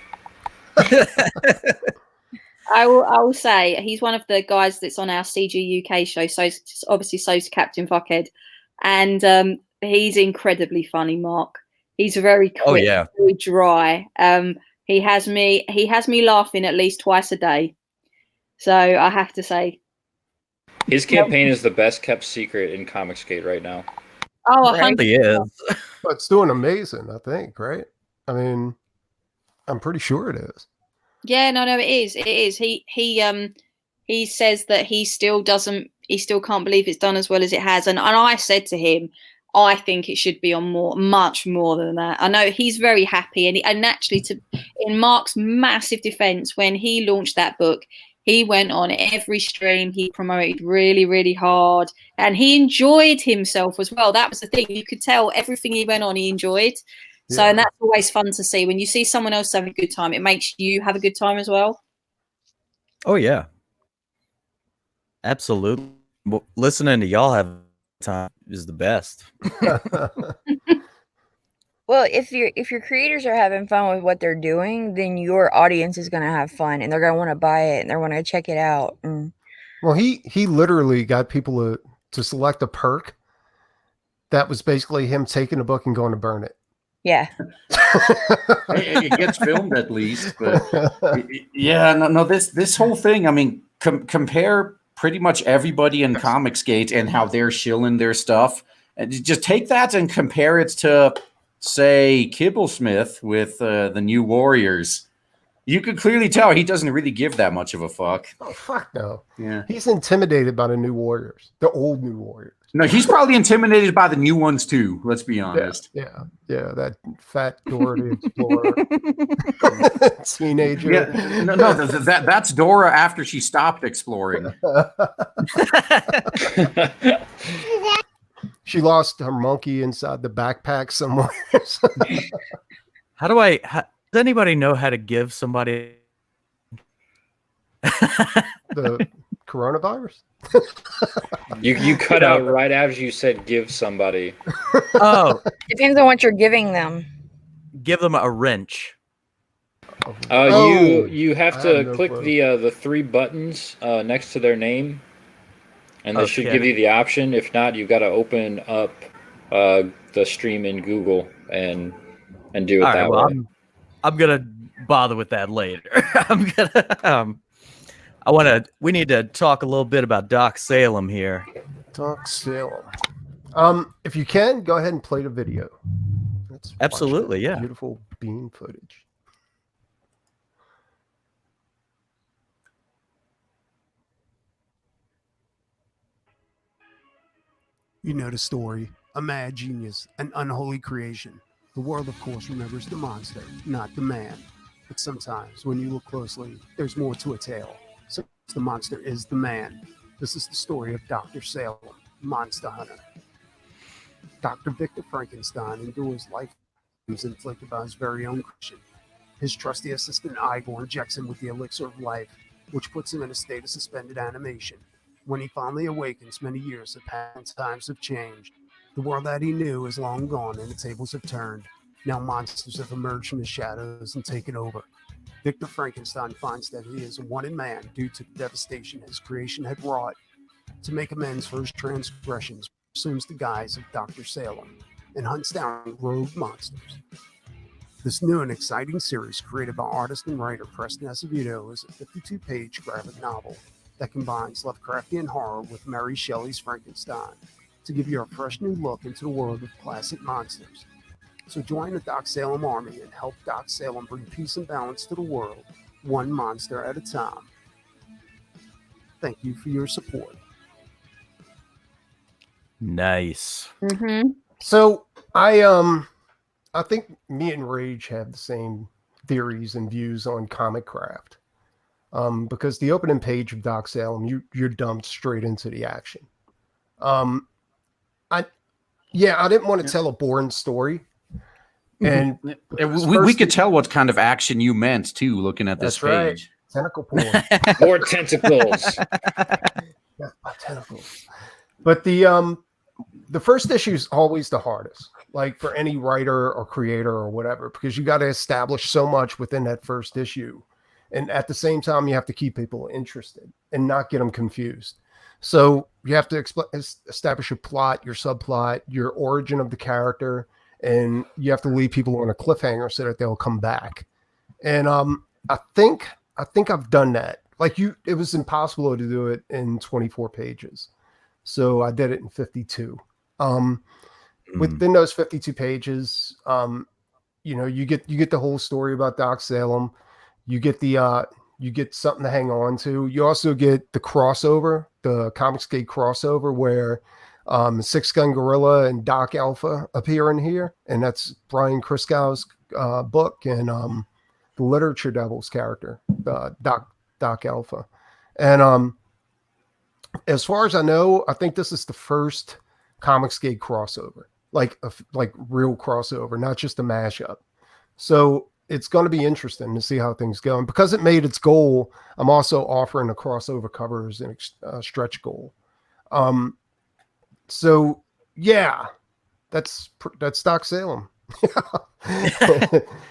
I will say he's one of the guys that's on our CG UK show. So obviously so's Captain Fuckhead, and he's incredibly funny. Mark, he's very quick, very dry. He has me laughing at least twice a day. So I have to say, his campaign is the best kept secret in Comicsgate right now. Oh, it really is. But it's doing amazing, I think, right? I mean, I'm pretty sure it is. Yeah, no, it is. It is. He says that he still can't believe it's done as well as it has. And I said to him, I think it should be on much more than that. I know he's very happy, and actually, in Mark's massive defense, when he launched that book, he went on every stream. He promoted really, really hard, and he enjoyed himself as well. That was the thing. You could tell everything he went on, he enjoyed. So, and that's always fun to see. When you see someone else having a good time, it makes you have a good time as well. Oh, yeah. Absolutely. Well, listening to y'all have time is the best. Well, if your creators are having fun with what they're doing, then your audience is going to have fun, and they're going to want to buy it, and they're going to check it out. Well, he literally got people to select a perk that was basically him taking a book and going to burn it. Yeah. It gets filmed at least, but this whole thing, I mean, compare pretty much everybody in Comicsgate and how they're shilling their stuff, and just take that and compare it to, say, Kibblesmith with the New Warriors. You could clearly tell he doesn't really give that much of a fuck. Oh, fuck no. Yeah. He's intimidated by the New Warriors, the old New Warriors. No, he's probably intimidated by the new ones too. Let's be honest. Yeah, that fat Dora Explorer teenager. Yeah, no, that's Dora after she stopped exploring. She lost her monkey inside the backpack somewhere. Does anybody know how to give somebody the coronavirus? You cut out right after you said give somebody. Oh, depends on what you're giving them. Give them a wrench. You have to click the three buttons next to their name, and they should give you the option. If not, you've got to open up the stream in Google and do it that way. I'm gonna bother with that later. I'm gonna we need to talk a little bit about Doc Salem here. Doc Salem. If you can, go ahead and play the video. Let's absolutely, yeah. Beautiful bean footage. You know the story. a mad genius, an unholy creation. The world, of course, remembers the monster, not the man. But sometimes, when you look closely, there's more to a tale. So the monster is the man. This is the story of Dr. Salem, Monster Hunter. Dr. Victor Frankenstein endures life inflicted by his very own creation. His trusty assistant Igor injects him with the elixir of life, which puts him in a state of suspended animation. When he finally awakens, many years have passed and times have changed. The world that he knew is long gone and the tables have turned. Now monsters have emerged from the shadows and taken over. Victor Frankenstein finds that he is a wanted man due to the devastation his creation had wrought. To make amends for his transgressions, he assumes the guise of Dr. Salem and hunts down rogue monsters. This new and exciting series, created by artist and writer Preston Acevedo, is a 52-page graphic novel that combines Lovecraftian horror with Mary Shelley's Frankenstein to give you a fresh new look into the world of classic monsters. So join the Doc Salem army and help Doc Salem bring peace and balance to the world, one monster at a time. Thank you for your support. Nice. Mm-hmm. So I think me and Rage have the same theories and views on comic craft. Because the opening page of Doc Salem, you're dumped straight into the action. I didn't want to tell a boring story. And we could tell what kind of action you meant too, looking at this that's page. right. Tentacle porn. More tentacles. Yeah, tentacles. But the first issue is always the hardest, like for any writer or creator or whatever, because you got to establish so much within that first issue. And at the same time, you have to keep people interested and not get them confused. So you have to establish your plot, your subplot, your origin of the character, and you have to leave people on a cliffhanger so that they'll come back. And I think I've done that. Like it was impossible to do it in 24 pages. So I did it in 52. Within those 52 pages, you get the whole story about Doc Salem. You get you get something to hang on to. You also get the crossover, the Comicsgate crossover, where Six Gun Gorilla and Doc Alpha appear in here, and that's Brian Kriskow's book and the Literature Devils character, Doc Alpha. And as far as I know, I think this is the first Comicsgate crossover, like real crossover, not just a mashup. So it's going to be interesting to see how things go. And because it made its goal, I'm also offering a crossover cover as a stretch goal. So yeah, that's Doc Salem.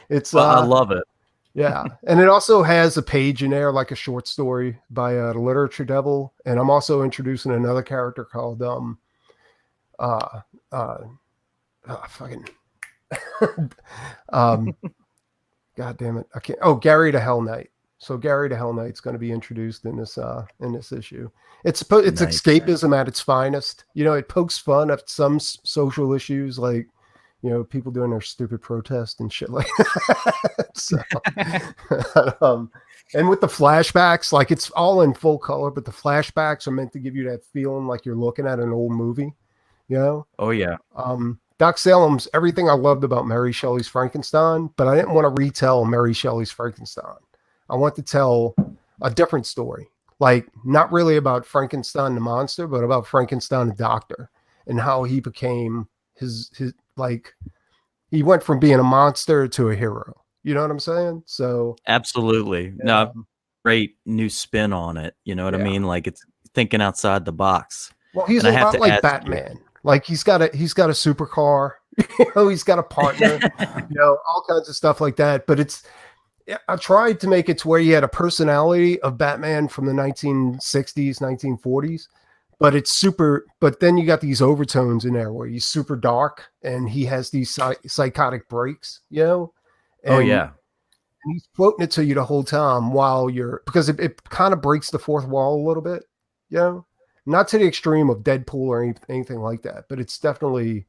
It's I love it. Yeah, and it also has a page in there, like a short story by the Literature Devil, and I'm also introducing another character called God damn it, I can't. Oh, Gary the Hell Knight. So Gary the Hell Knight's going to be introduced in this issue. It's nice. Escapism at its finest. It pokes fun at some social issues, like people doing their stupid protest and shit like that. So, and with the flashbacks, like it's all in full color, but the flashbacks are meant to give you that feeling like you're looking at an old movie. Oh yeah. Doc Salem's everything I loved about Mary Shelley's Frankenstein, but I didn't want to retell Mary Shelley's Frankenstein. I want to tell a different story, like not really about Frankenstein the monster, but about Frankenstein the doctor and how he became his like he went from being a monster to a hero. You know what I'm saying? So absolutely. No, great new spin on it. You know what I mean? Like it's thinking outside the box. Well, he's a lot like Batman. Like he's got a supercar, he's got a partner, all kinds of stuff like that. But I tried to make it to where he had a personality of Batman from the 1960s, 1940s, but it's super. But then you got these overtones in there where he's super dark and he has these psychotic breaks, And he's quoting it to you the whole time because it kind of breaks the fourth wall a little bit, Not to the extreme of Deadpool or anything like that, but it's definitely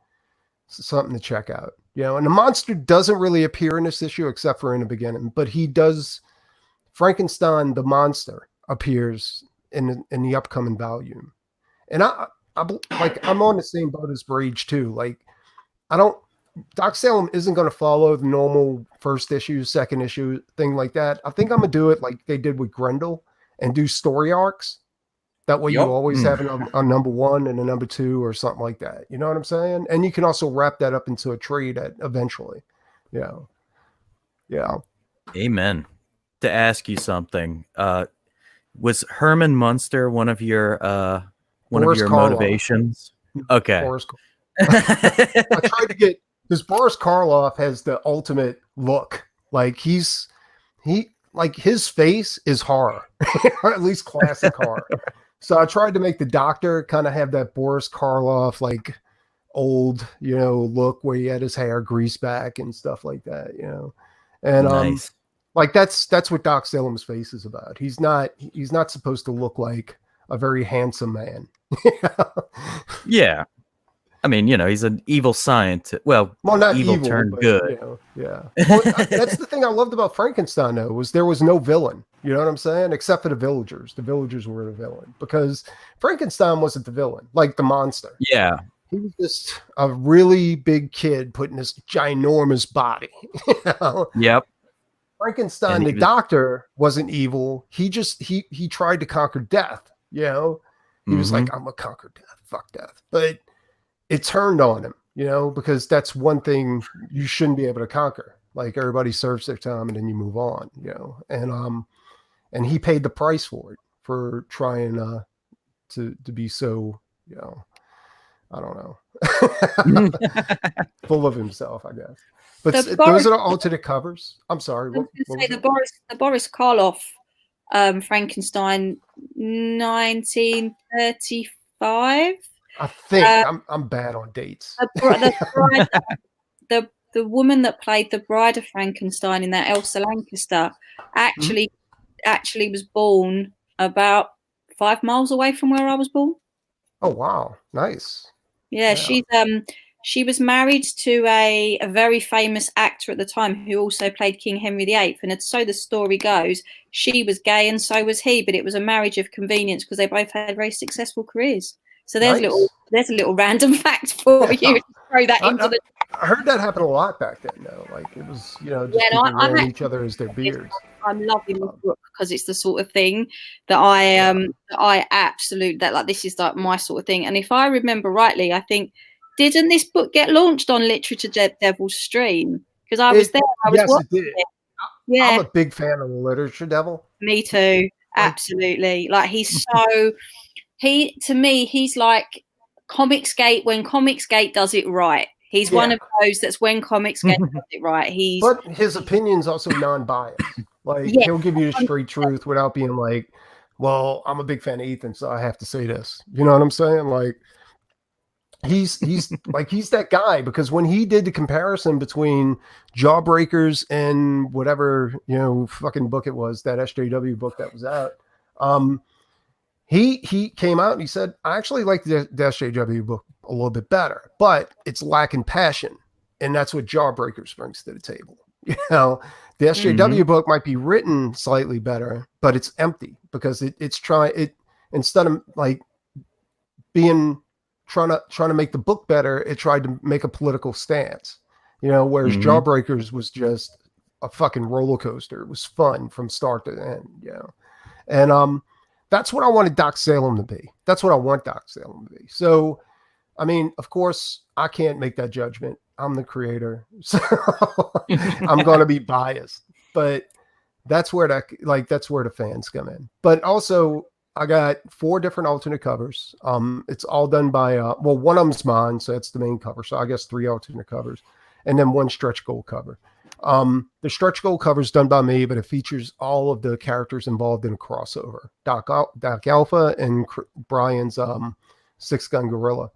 something to check out. And the monster doesn't really appear in this issue except for in the beginning, but he does. Frankenstein the monster appears in the upcoming volume, and I'm on the same boat as Rage too. Like, I don't. Doc Salem isn't going to follow the normal first issue, second issue thing like that. I think I'm gonna do it like they did with Grendel and do story arcs. That way, you always have a number one and a number two or something like that. You know what I'm saying? And you can also wrap that up into a trade eventually. Yeah. Yeah. Amen. To ask you something, was Herman Munster one of your motivations? Okay. I tried to get because Boris Karloff has the ultimate look. Like his face is horror, or at least classic horror. So I tried to make the Doctor kind of have that Boris Karloff like old, look where he had his hair greased back and stuff like that, And nice. Like that's what Doc Salem's face is about. He's not supposed to look like a very handsome man. Yeah. I mean, he's an evil scientist. Well, not evil turned good. Yeah. Well, that's the thing I loved about Frankenstein, though, was there was no villain. You know what I'm saying? Except for the villagers. The villagers were the villain because Frankenstein wasn't the villain, like the monster. Yeah. He was just a really big kid put in this ginormous body. Yep. Frankenstein, the doctor, wasn't evil. He just he tried to conquer death. He was like, I'm gonna conquer death. Fuck death. But it turned on him, because that's one thing you shouldn't be able to conquer. Like everybody serves their time and then you move on, and he paid the price for it, for trying to be so, I don't know, full of himself, I guess. But those are the alternate covers. I'm sorry. The Boris Karloff Frankenstein 1935. I think I'm bad on dates. The woman that played the bride of Frankenstein in that Elsa Lanchester actually was born about 5 miles away from where I was born. Oh wow, nice. Yeah. She was married to a very famous actor at the time who also played King Henry VIII. And so the story goes, she was gay and so was he, but it was a marriage of convenience because they both had very successful careers. So there's a little random fact for you to throw that into the. I heard that happen a lot back then, though. Like it was, just people wearing each other as their beards. I'm loving this book because it's the sort of thing that I absolutely this is like my sort of thing. And if I remember rightly, I think didn't this book get launched on Literature Devil's stream? Because I was there. Yes, it did. Yeah, I'm a big fan of the Literature Devil. Me too. Absolutely. Like he's so. To me, he's like Comicsgate when Comicsgate does it right. He's one of those that's when Comicsgate does it right. But his opinion's also non-biased. Like he'll give you the straight truth without being like, well, I'm a big fan of Ethan, so I have to say this. You know what I'm saying? Like he's like he's that guy because when he did the comparison between Jawbreakers and whatever, fucking book it was, that SJW book that was out, He came out and he said, I actually like the SJW book a little bit better, but it's lacking passion. And that's what Jawbreakers brings to the table. The SJW book might be written slightly better, but it's empty because instead of like trying to make the book better, it tried to make a political stance, whereas Jawbreakers was just a fucking roller coaster. It was fun from start to end, And that's what I wanted Doc Salem to be. That's what I want Doc Salem to be. So, I mean, of course, I can't make that judgment. I'm the creator, so I'm going to be biased. But that's where the fans come in. But also, I got 4 different alternate covers. It's all done by one of them's mine, so that's the main cover. So I guess 3 alternate covers, and then 1 stretch goal cover. The stretch goal cover is done by me, but it features all of the characters involved in a crossover. Doc Alpha and Brian's 6-gun gorilla.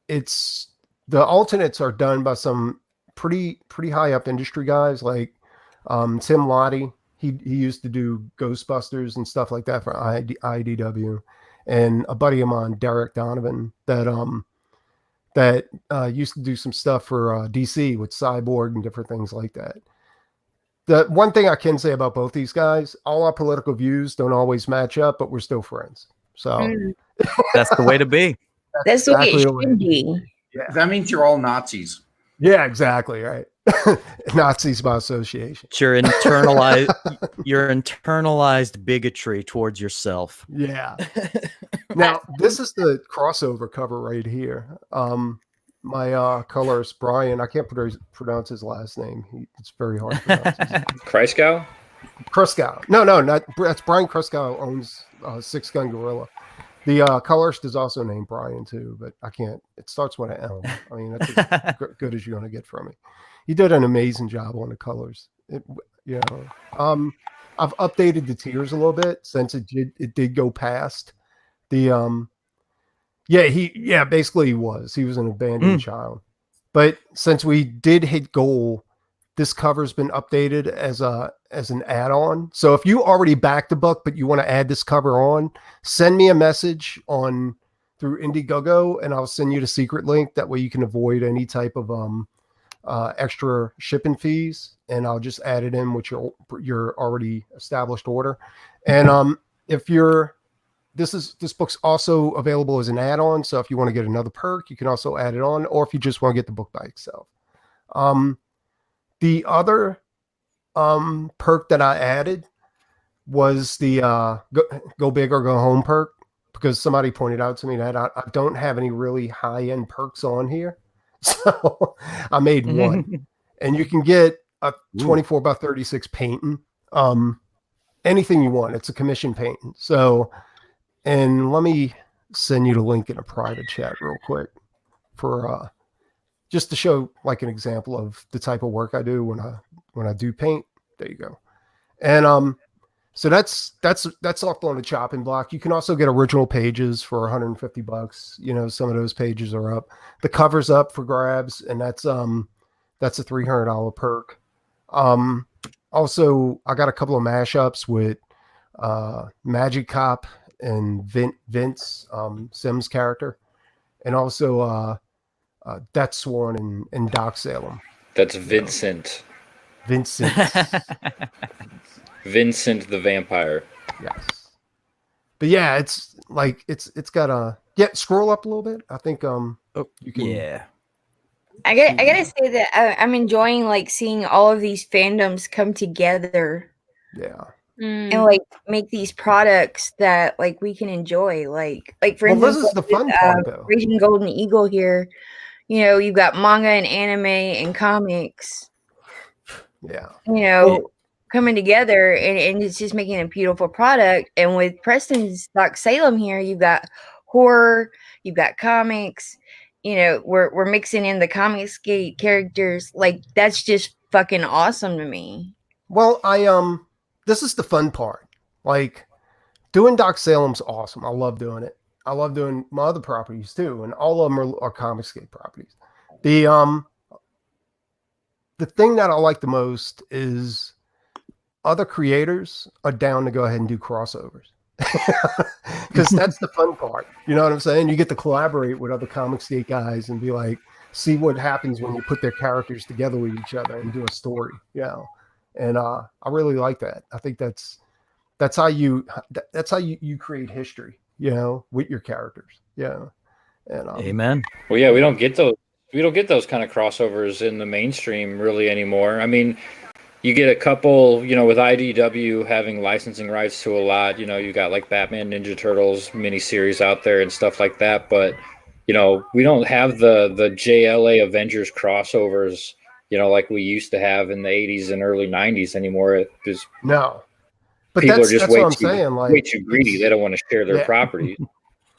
It's the alternates are done by some pretty high up industry guys like Tim Lottie. He used to do Ghostbusters and stuff like that for IDW, and a buddy of mine, Derek Donovan, that used to do some stuff for DC with Cyborg and different things like that. The one thing I can say about both these guys, all our political views don't always match up, but we're still friends. So That's the way to be. That's the way it exactly the way should be. That means you're all Nazis. Yeah, exactly. Right. Nazis by association. It's your internalized bigotry towards yourself. Yeah. Now, this is the crossover cover right here. My colorist, Brian, I can't pronounce his last name. It's very hard to pronounce. Kreisgau? Kreisgau. No, not that's Brian Kreisgau owns Six Gun Gorilla. The colorist is also named Brian too, but I can't. It starts with an L. I mean, that's as good as you're going to get from me. He did an amazing job on the colors. I've updated the tiers a little bit since it did go past the basically he was an abandoned child, but since we did hit goal, this cover's been updated as an add-on. So if you already backed the book but you want to add this cover on, send me a message through Indiegogo and I'll send you the secret link. That way you can avoid any type of extra shipping fees, and I'll just add it in with your already established order. And this book's also available as an add-on. So if you want to get another perk, you can also add it on, or if you just want to get the book by itself. The other perk that I added was the go big or go home perk, because somebody pointed out to me that I don't have any really high-end perks on here. So I made one, and you can get a 24 by 36 painting, anything you want. It's a commission painting. So, and let me send you the link in a private chat real quick for just to show like an example of the type of work I do when I do paint. There you go. And so that's off on the chopping block. You can also get original pages for $150. Some of those pages are up. The cover's up for grabs, and that's a $300 perk. Also, I got a couple of mashups with Magic Cop and Vince Sims character, and also Death Sworn and Doc Salem. That's Vincent. Vincent the vampire. Yes. But yeah, it's got scroll up a little bit. I think you can. Yeah. I gotta say that I'm enjoying like seeing all of these fandoms come together. Yeah. And like make these products that like we can enjoy. Like for instance, this is the fun part though. Raging Golden Eagle here. You've got manga and anime and comics. Yeah. Coming together, and it's just making a beautiful product. And with Preston's Doc Salem here, you've got horror, you've got comics. We're mixing in the Comicsgate characters. Like that's just fucking awesome to me. Well, this is the fun part. Like doing Doc Salem's awesome. I love doing it. I love doing my other properties too, and all of them are Comicsgate properties. The thing that I like the most is other creators are down to go ahead and do crossovers, because that's the fun part. You know what I'm saying? You get to collaborate with other Comicsgate guys and be like, see what happens when you put their characters together with each other and do a story. And I really like that. I think that's how you create history, with your characters. Yeah. And amen. Well, yeah, we don't get those kind of crossovers in the mainstream really anymore. I mean, you get a couple, with IDW having licensing rights to a lot. You got like Batman Ninja Turtles miniseries out there and stuff like that. But we don't have the JLA Avengers crossovers, like we used to have in the 80s and early 90s anymore. No, but people are just way too greedy. They don't want to share their property.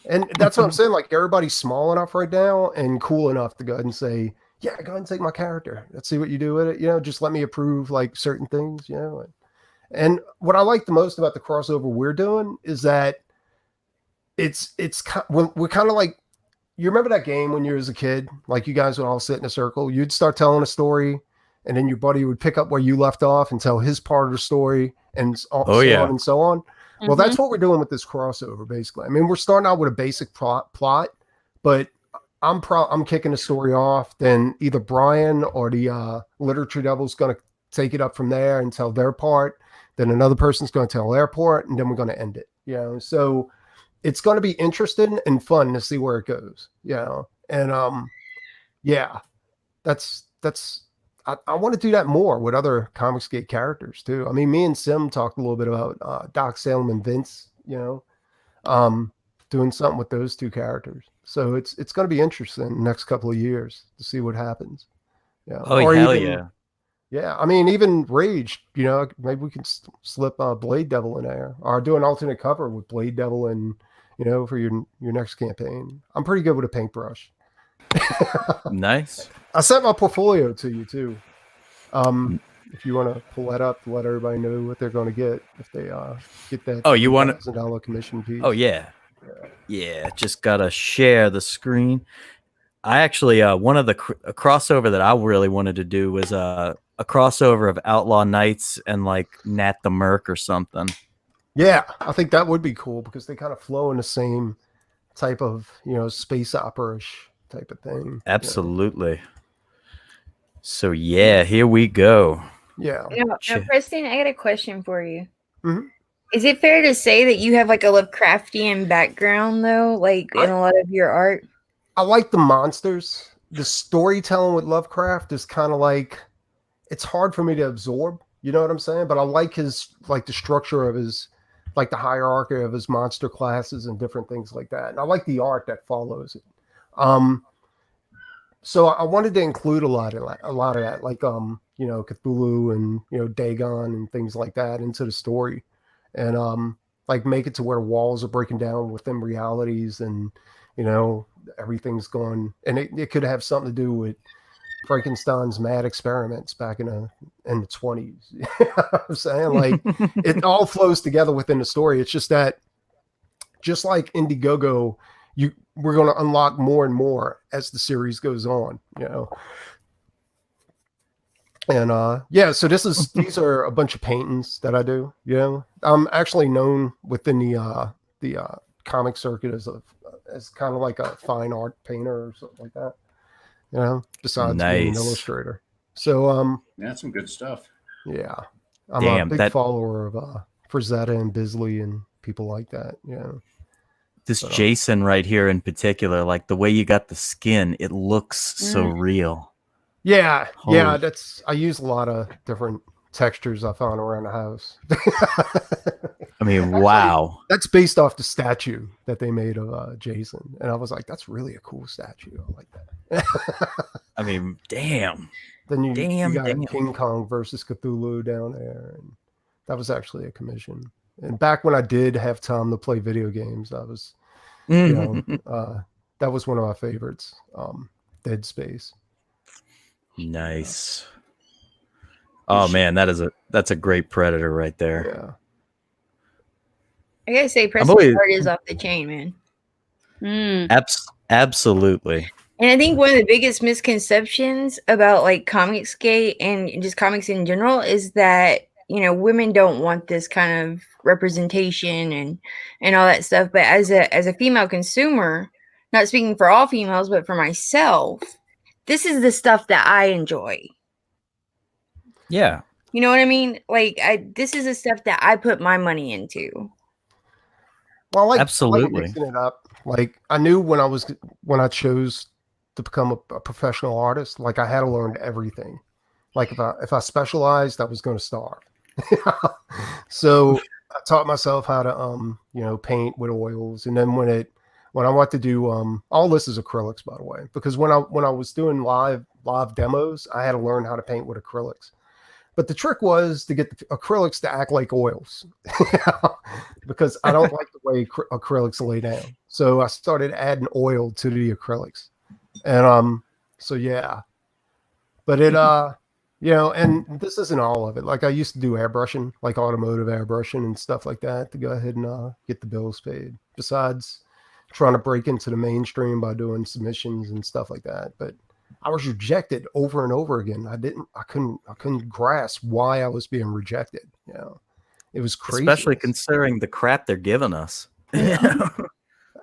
And that's what I'm saying. Like everybody's small enough right now and cool enough to go ahead and say, yeah, go ahead and take my character. Let's see what you do with it. Just let me approve like certain things, And what I like the most about the crossover we're doing is that we're kind of like, you remember that game when you were as a kid, like you guys would all sit in a circle, you'd start telling a story and then your buddy would pick up where you left off and tell his part of the story and so on and so on. Mm-hmm. Well, that's what we're doing with this crossover, basically. I mean, we're starting out with a basic plot, but I'm kicking the story off. Then either Brian or the Literature Devil's going to take it up from there and tell their part. Then another person's going to tell their part, and then we're going to end it. So it's going to be interesting and fun to see where it goes, you know. And yeah, that's I want to do that more with other Comicsgate characters too. I mean, me and Sim talked a little bit about Doc Salem and Vince, you know, doing something with those two characters. So it's going to be interesting the next couple of years to see what happens. Yeah. Oh, or hell even, yeah. Yeah, I mean, even Rage, you know, maybe we can slip Blade Devil in there, or do an alternate cover with Blade Devil, and you know, for your next campaign. I'm pretty good with a paintbrush. Nice. I sent my portfolio to you too. If you want to pull that up to let everybody know what they're going to get if they get that. Oh, you want $1,000 commission piece? Oh yeah. Yeah, just gotta share the screen. I actually one of the a crossover that I really wanted to do was a crossover of Outlaw Knights and like Nat the Merc or something. Yeah, I think that would be cool because they kind of flow in the same type of, you know, space opera-ish type of thing. Absolutely. You know? So yeah, here we go. Yeah. Now, Preston, I got a question for you. Mm-hmm. Is it fair to say that you have like a Lovecraftian background though, like in a lot of your art? I like the monsters. The storytelling with Lovecraft is kind of like, it's hard for me to absorb. You know what I'm saying? But I like his, like the structure of his, like the hierarchy of his monster classes and different things like that. And I like the art that follows it. So I wanted to include a lot of that, like you know, Cthulhu and, you know, Dagon and things like that into the story, and like make it to where walls are breaking down within realities, and you know, everything's going, and it could have something to do with Frankenstein's mad experiments back in the 20s. You know what I'm saying? Like it all flows together within the story. It's just that, just like Indiegogo, we're going to unlock more and more as the series goes on, you know. And yeah, so these are a bunch of paintings that I do, you know. I'm actually known within the comic circuit as kind of like a fine art painter or something like that, you know, besides being an illustrator. So that's some good stuff. Yeah, I'm a big follower of Frazetta and Bisley and people like that, you know. This Jason right here in particular, like the way you got the skin, it looks so real. Yeah, yeah, I use a lot of different textures I found around the house. I mean, wow. That's based off the statue that they made of Jason. And I was like, that's really a cool statue. I like that. I mean, damn. Then you got King Kong versus Cthulhu down there. And that was actually a commission. And back when I did have time to play video games, I was, you know, that was one of my favorites, Dead Space. Nice. Oh man, that's a great Predator right there. Yeah. I gotta say, Preston's art is off the chain, man. Absolutely. And I think one of the biggest misconceptions about like Comicsgate and just comics in general is that, you know, women don't want this kind of representation and all that stuff. But as a female consumer, not speaking for all females, but for myself, this is the stuff that I enjoy. Yeah. You know what I mean? Like this is the stuff that I put my money into. Well, absolutely. I like mixing it up. Like I knew when I chose to become a professional artist, like I had to learn everything. Like if I specialized, I was going to starve. So I taught myself how to you know, paint with oils, and then when I want to do all this is acrylics, by the way, because when I was doing live demos, I had to learn how to paint with acrylics. But the trick was to get the acrylics to act like oils, because I don't like the way acrylics lay down. So I started adding oil to the acrylics, and so yeah. But it you know, and this isn't all of it. Like I used to do airbrushing, like automotive airbrushing and stuff like that, to go ahead and get the bills paid. Besides trying to break into the mainstream by doing submissions and stuff like that. But I was rejected over and over again. I couldn't grasp why I was being rejected. You know, it was crazy. Especially considering the crap they're giving us.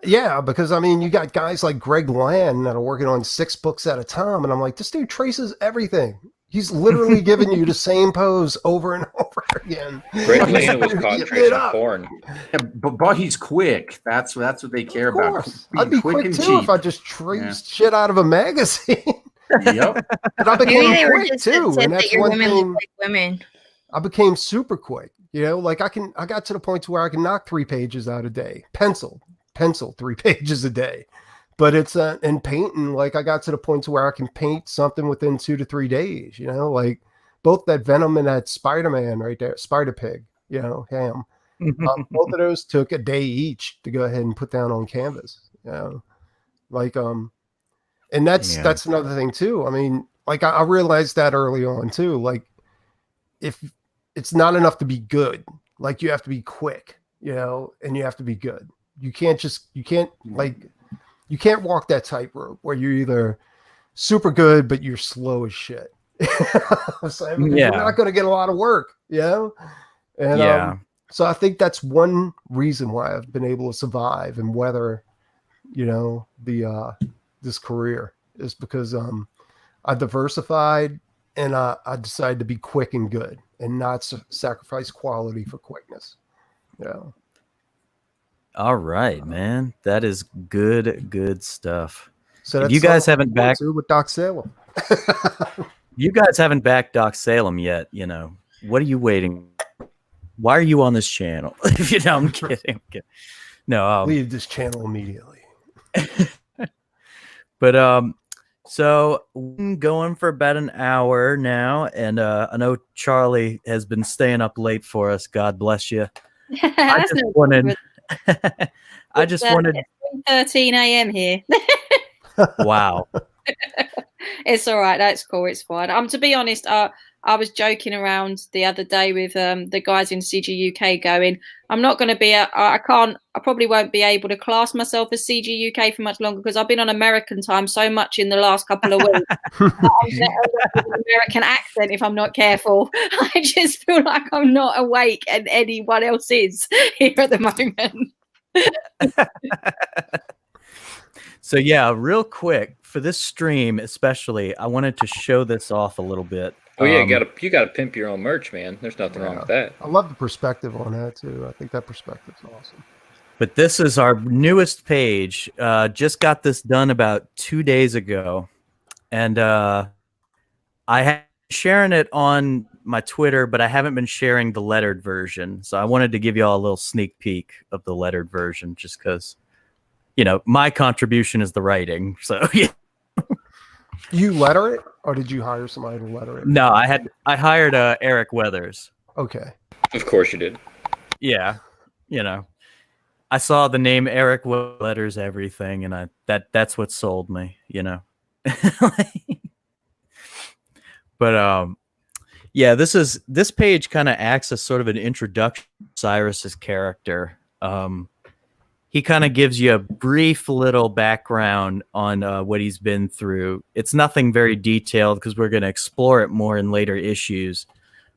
Yeah, because I mean, you got guys like Greg Land that are working on 6 books at a time, and I'm like, this dude traces everything. He's literally giving you the same pose over and over again. Greg Lena was caught tracing porn. Yeah, but he's quick. That's what they care about. I'd be quick and too cheap. if I just traced shit out of a magazine. Yep. But I Maybe became they were quick just too, upset and that that's your one women thing. look like women. I became super quick. You know, like I got to the point to where I can knock 3 pages out a day. Pencil 3 pages a day. But it's in painting, like I got to the point to where I can paint something within 2 to 3 days, you know, like both that Venom and that Spider-Man right there, Spider-Pig, you know, Ham. Both of those took a day each to go ahead and put down on canvas, you know, like, and that's another thing too. I mean, like I realized that early on too, like if it's not enough to be good, like you have to be quick, you know, and you have to be good. You can't walk that tightrope where you're either super good, but you're slow as shit. So you're not going to get a lot of work, you know? And so I think that's one reason why I've been able to survive and weather, you know, this career is because I diversified and I decided to be quick and good and not sacrifice quality for quickness. You know? All right, man. That is good stuff. So if you guys haven't backed with Doc Salem. You guys haven't backed Doc Salem yet, you know. What are you waiting? Why are you on this channel? If you know, I'm kidding. No, leave this channel immediately. But so we're going for about an hour now, and I know Charlie has been staying up late for us. God bless you. I just wanted 13 a.m. here. Wow. It's all right. That's cool. It's fine. To be honest, I was joking around the other day with the guys in CG UK going, I'm not going to be, I probably won't be able to class myself as CG UK for much longer because I've been on American time so much in the last couple of weeks. I'm going to end up with an American accent if I'm not careful. I just feel like I'm not awake and anyone else is here at the moment. So yeah, real quick for this stream, especially, I wanted to show this off a little bit. Oh yeah, you gotta pimp your own merch, man. There's nothing wrong with that. I love the perspective on that too. I think that perspective's awesome. But this is our newest page. Just got this done about 2 days ago, and I have sharing it on my Twitter, but I haven't been sharing the lettered version. So I wanted to give you all a little sneak peek of the lettered version, just because, you know, my contribution is the writing. So yeah. You letter it, or did you hire somebody to letter it? No, I hired Eric Weathers. Okay. Of course you did. Yeah, you know, I saw the name Eric Letters everything, and that's what sold me, you know. But yeah, this page kind of acts as sort of an introduction to Cyrus's character. He kind of gives you a brief little background on what he's been through. It's nothing very detailed because we're going to explore it more in later issues.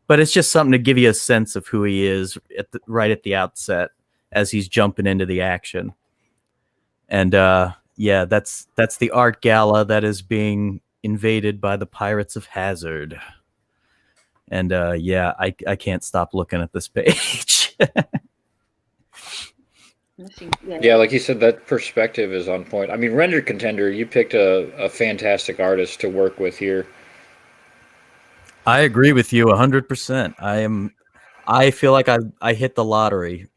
But it's just something to give you a sense of who he is right at the outset as he's jumping into the action. And yeah, that's the art gala that is being invaded by the Pirates of Hazard. And yeah, I can't stop looking at this page. Yeah, like you said, that perspective is on point. I mean, Rendered Contender, you picked a fantastic artist to work with here. I agree with you 100%. I feel like I hit the lottery.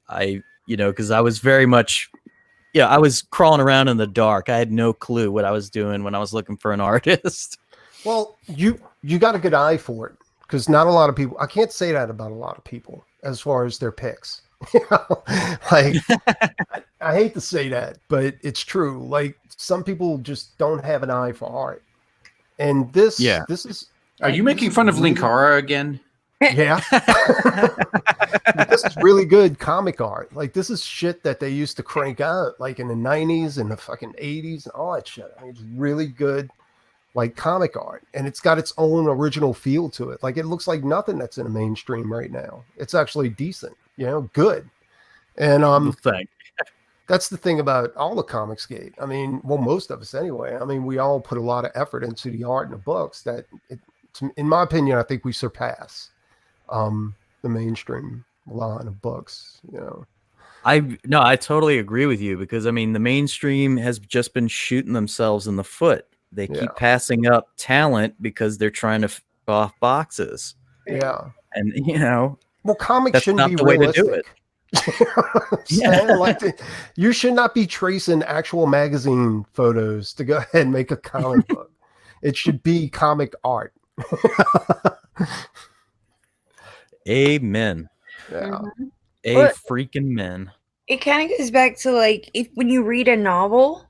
Because I was very much, I was crawling around in the dark. I had no clue what I was doing when I was looking for an artist. Well, you got a good eye for it, because not a lot of people, I can't say that about a lot of people as far as their picks. Like I hate to say that, but it's true. Like some people just don't have an eye for art. And this is. Are you making fun of Linkara again? Yeah. This is really good comic art. Like this is shit that they used to crank out like in the 90s and the fucking 80s and all that shit. I mean, it's really good like comic art, and it's got its own original feel to it. Like it looks like nothing that's in the mainstream right now. It's actually decent, good. And that's the thing about all the Comicsgate. I mean, well, most of us anyway. I mean, we all put a lot of effort into the art and the books that in my opinion, I think we surpass. the mainstream line of books. You know, I totally agree with you, because I mean the mainstream has just been shooting themselves in the foot. They keep passing up talent because they're trying to fill off boxes. Yeah, and you know, well, comics that's shouldn't not be the way to do realistic. it. Like you should not be tracing actual magazine photos to go ahead and make a comic book. It should be comic art. Amen. Yeah. Freaking men. It kind of goes back to like when you read a novel,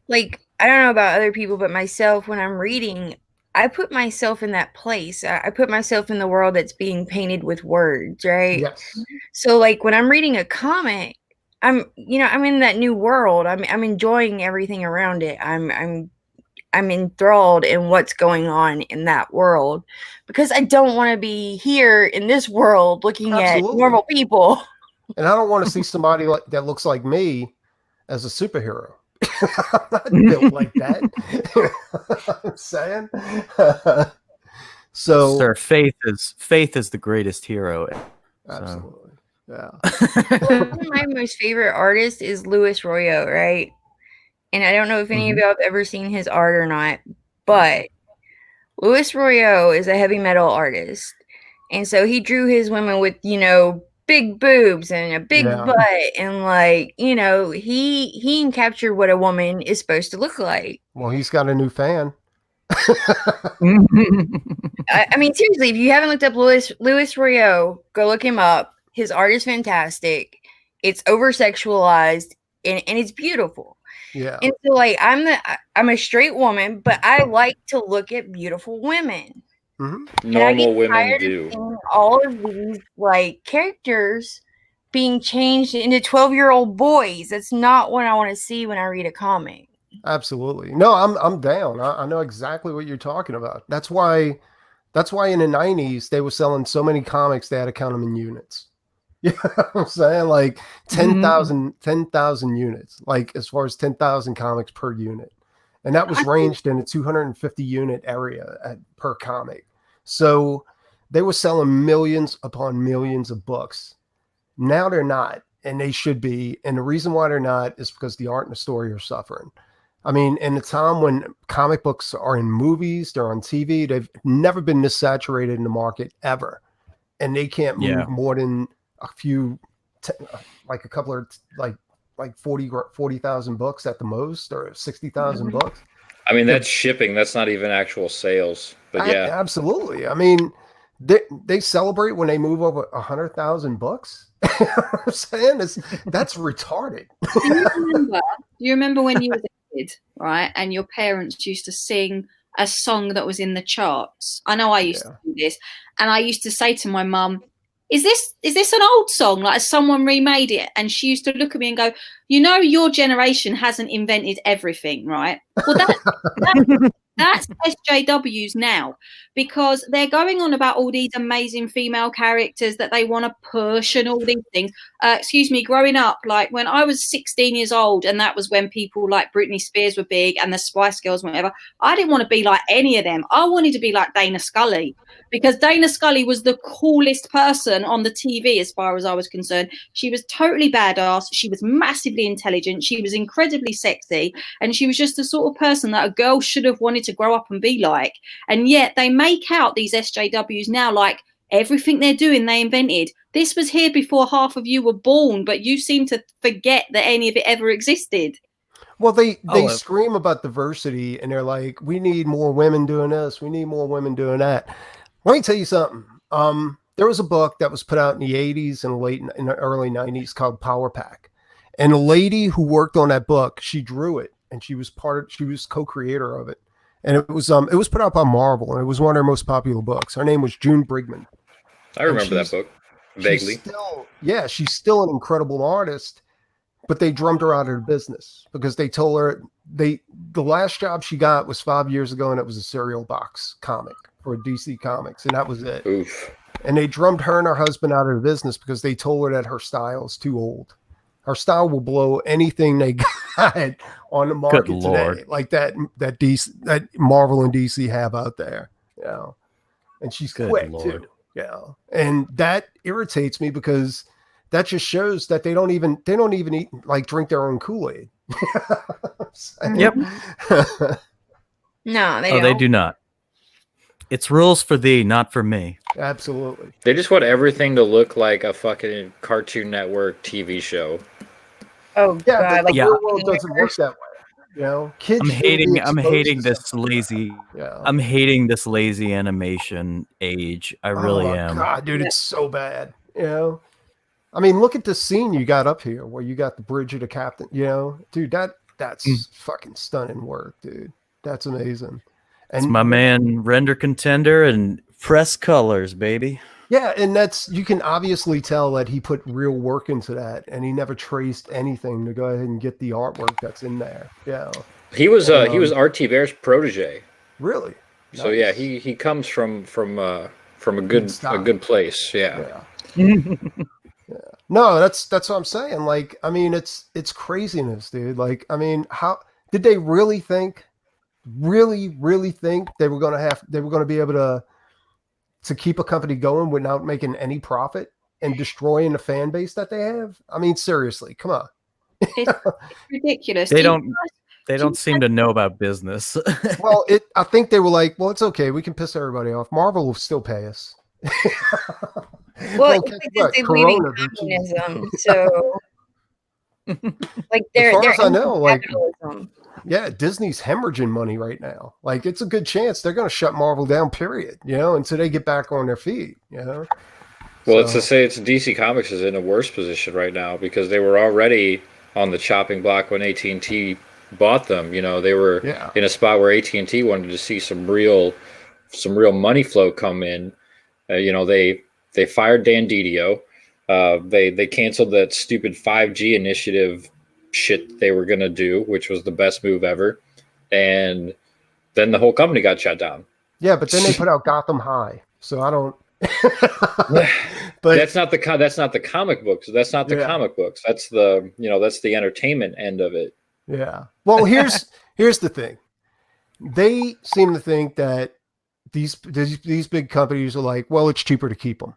like I don't know about other people, but myself, when I'm reading, I put myself in that place. I put myself in the world that's being painted with words, right? Yes. So like when I'm reading a comic, I'm in that new world. I'm enjoying everything around it. I'm enthralled in what's going on in that world, because I don't want to be here in this world looking at normal people. And I don't want to see somebody that looks like me as a superhero. I'm not built like that. I'm saying. So, sir, faith is the greatest hero. Absolutely. Yeah. One of my most favorite artists is Louis Royo, right? And I don't know if any of y'all have ever seen his art or not, but Louis Royo is a heavy metal artist. And so he drew his women with, big boobs and a big butt, and like, he captured what a woman is supposed to look like. Well, he's got a new fan. I mean, seriously, if you haven't looked up Louis Royo, go look him up. His art is fantastic. It's over sexualized and it's beautiful. Yeah. And so like I'm a straight woman, but I like to look at beautiful women. Normal women do. All of these like characters being changed into 12-year-old boys. That's not what I want to see when I read a comic. Absolutely. No, I'm down. I know exactly what you're talking about. That's why in the 90s they were selling so many comics they had to count them in units. You know what I'm saying? Like 10,000 units, like as far as 10,000 comics per unit. And that was ranged in a 250 unit area per comic. So they were selling millions upon millions of books. Now they're not, and they should be. And the reason why they're not is because the art and the story are suffering. I mean, in a time when comic books are in movies, they're on TV, they've never been this saturated in the market ever. And they can't move more than a few, like a couple of, like 40,000 books at the most, or 60,000 books. I mean, that's shipping. That's not even actual sales. But yeah, absolutely. I mean, they celebrate when they move over 100,000 books. You know what I'm saying? That's retarded. Do you remember when you were a kid, right? And your parents used to sing a song that was in the charts. I know I used to do this, and I used to say to my mum, Is this an old song? Like, has someone remade it? And she used to look at me and go, your generation hasn't invented everything, right? Well, that's SJWs now, because they're going on about all these amazing female characters that they want to push and all these things. Growing up, like when I was 16 years old, and that was when people like Britney Spears were big and the Spice Girls, whatever, I didn't want to be like any of them. I wanted to be like Dana Scully, because Dana Scully was the coolest person on the TV as far as I was concerned. She was totally badass. She was massively intelligent. She was incredibly sexy. And she was just the sort of person that a girl should have wanted to grow up and be like. And yet they make out these SJWs now like everything they're doing they invented. This was here before half of you were born, but you seem to forget that any of it ever existed. Well, they scream about diversity, and they're like, we need more women doing this. We need more women doing that. Let me tell you something. There was a book that was put out in the 80s and in the early 90s called Power Pack. And the lady who worked on that book, she drew it, and she was co-creator of it. And it was put out by Marvel, and it was one of their most popular books. Her name was June Brigman. I remember that book vaguely. She's still an incredible artist, but they drummed her out of the business because they told her the last job she got was 5 years ago, and it was a cereal box comic for DC Comics, and that was it. Oof. And they drummed her and her husband out of the business because they told her that her style is too old. Her style will blow anything they got on the market today, like that Marvel and DC have out there. And she's quick too. Yeah, and that irritates me because that just shows that they don't even eat, like, drink their own Kool-Aid. Yep. No, they Oh, don't. they do not. It's rules for thee, not for me. Absolutely. They just want everything to look like a fucking Cartoon Network TV show. Oh Yeah, god, like the real world doesn't work that way. You know, kids. I'm shouldn't be hating exposed to this something like lazy. that. Yeah. I'm hating this lazy animation age. I really am. God, dude, it's so bad. You know, I mean, look at the scene you got up here where you got the bridge of the captain. You know, dude, that's fucking stunning work, dude. That's amazing. And it's my man, Render Contender, and press colors, baby. Yeah, and you can obviously tell that he put real work into that, and he never traced anything to go ahead and get the artwork that's in there. Yeah, he was RT Bear's protege. Really? So nice. Yeah, he comes from a good place. Yeah. Yeah. No, that's what I'm saying. Like, I mean, it's craziness, dude. Like, I mean, how did they really think they were going to be able to keep a company going without making any profit and destroying the fan base that they have? I mean, seriously, come on. It's ridiculous. They don't seem to know about business. Well, I think they were like, well, it's okay. We can piss everybody off. Marvel will still pay us. Well, it's because they believe in communism, so like they're as far as I know, like, capitalism. Yeah, Disney's hemorrhaging money right now. Like, it's a good chance they're going to shut Marvel down, period, you know, until they get back on their feet, you know. Well, it's to say DC Comics is in a worse position right now because they were already on the chopping block when AT&T bought them. You know, they were in a spot where AT&T wanted to see some real money flow come in. You know, they fired Dan Didio. They canceled that stupid 5G initiative shit they were going to do, which was the best move ever. And then the whole company got shut down. Yeah, but then they put out Gotham High. So I don't but that's not the comic books. That's not the comic books. That's the entertainment end of it. Yeah. Well, here's the thing. They seem to think that these big companies are like, well, it's cheaper to keep them.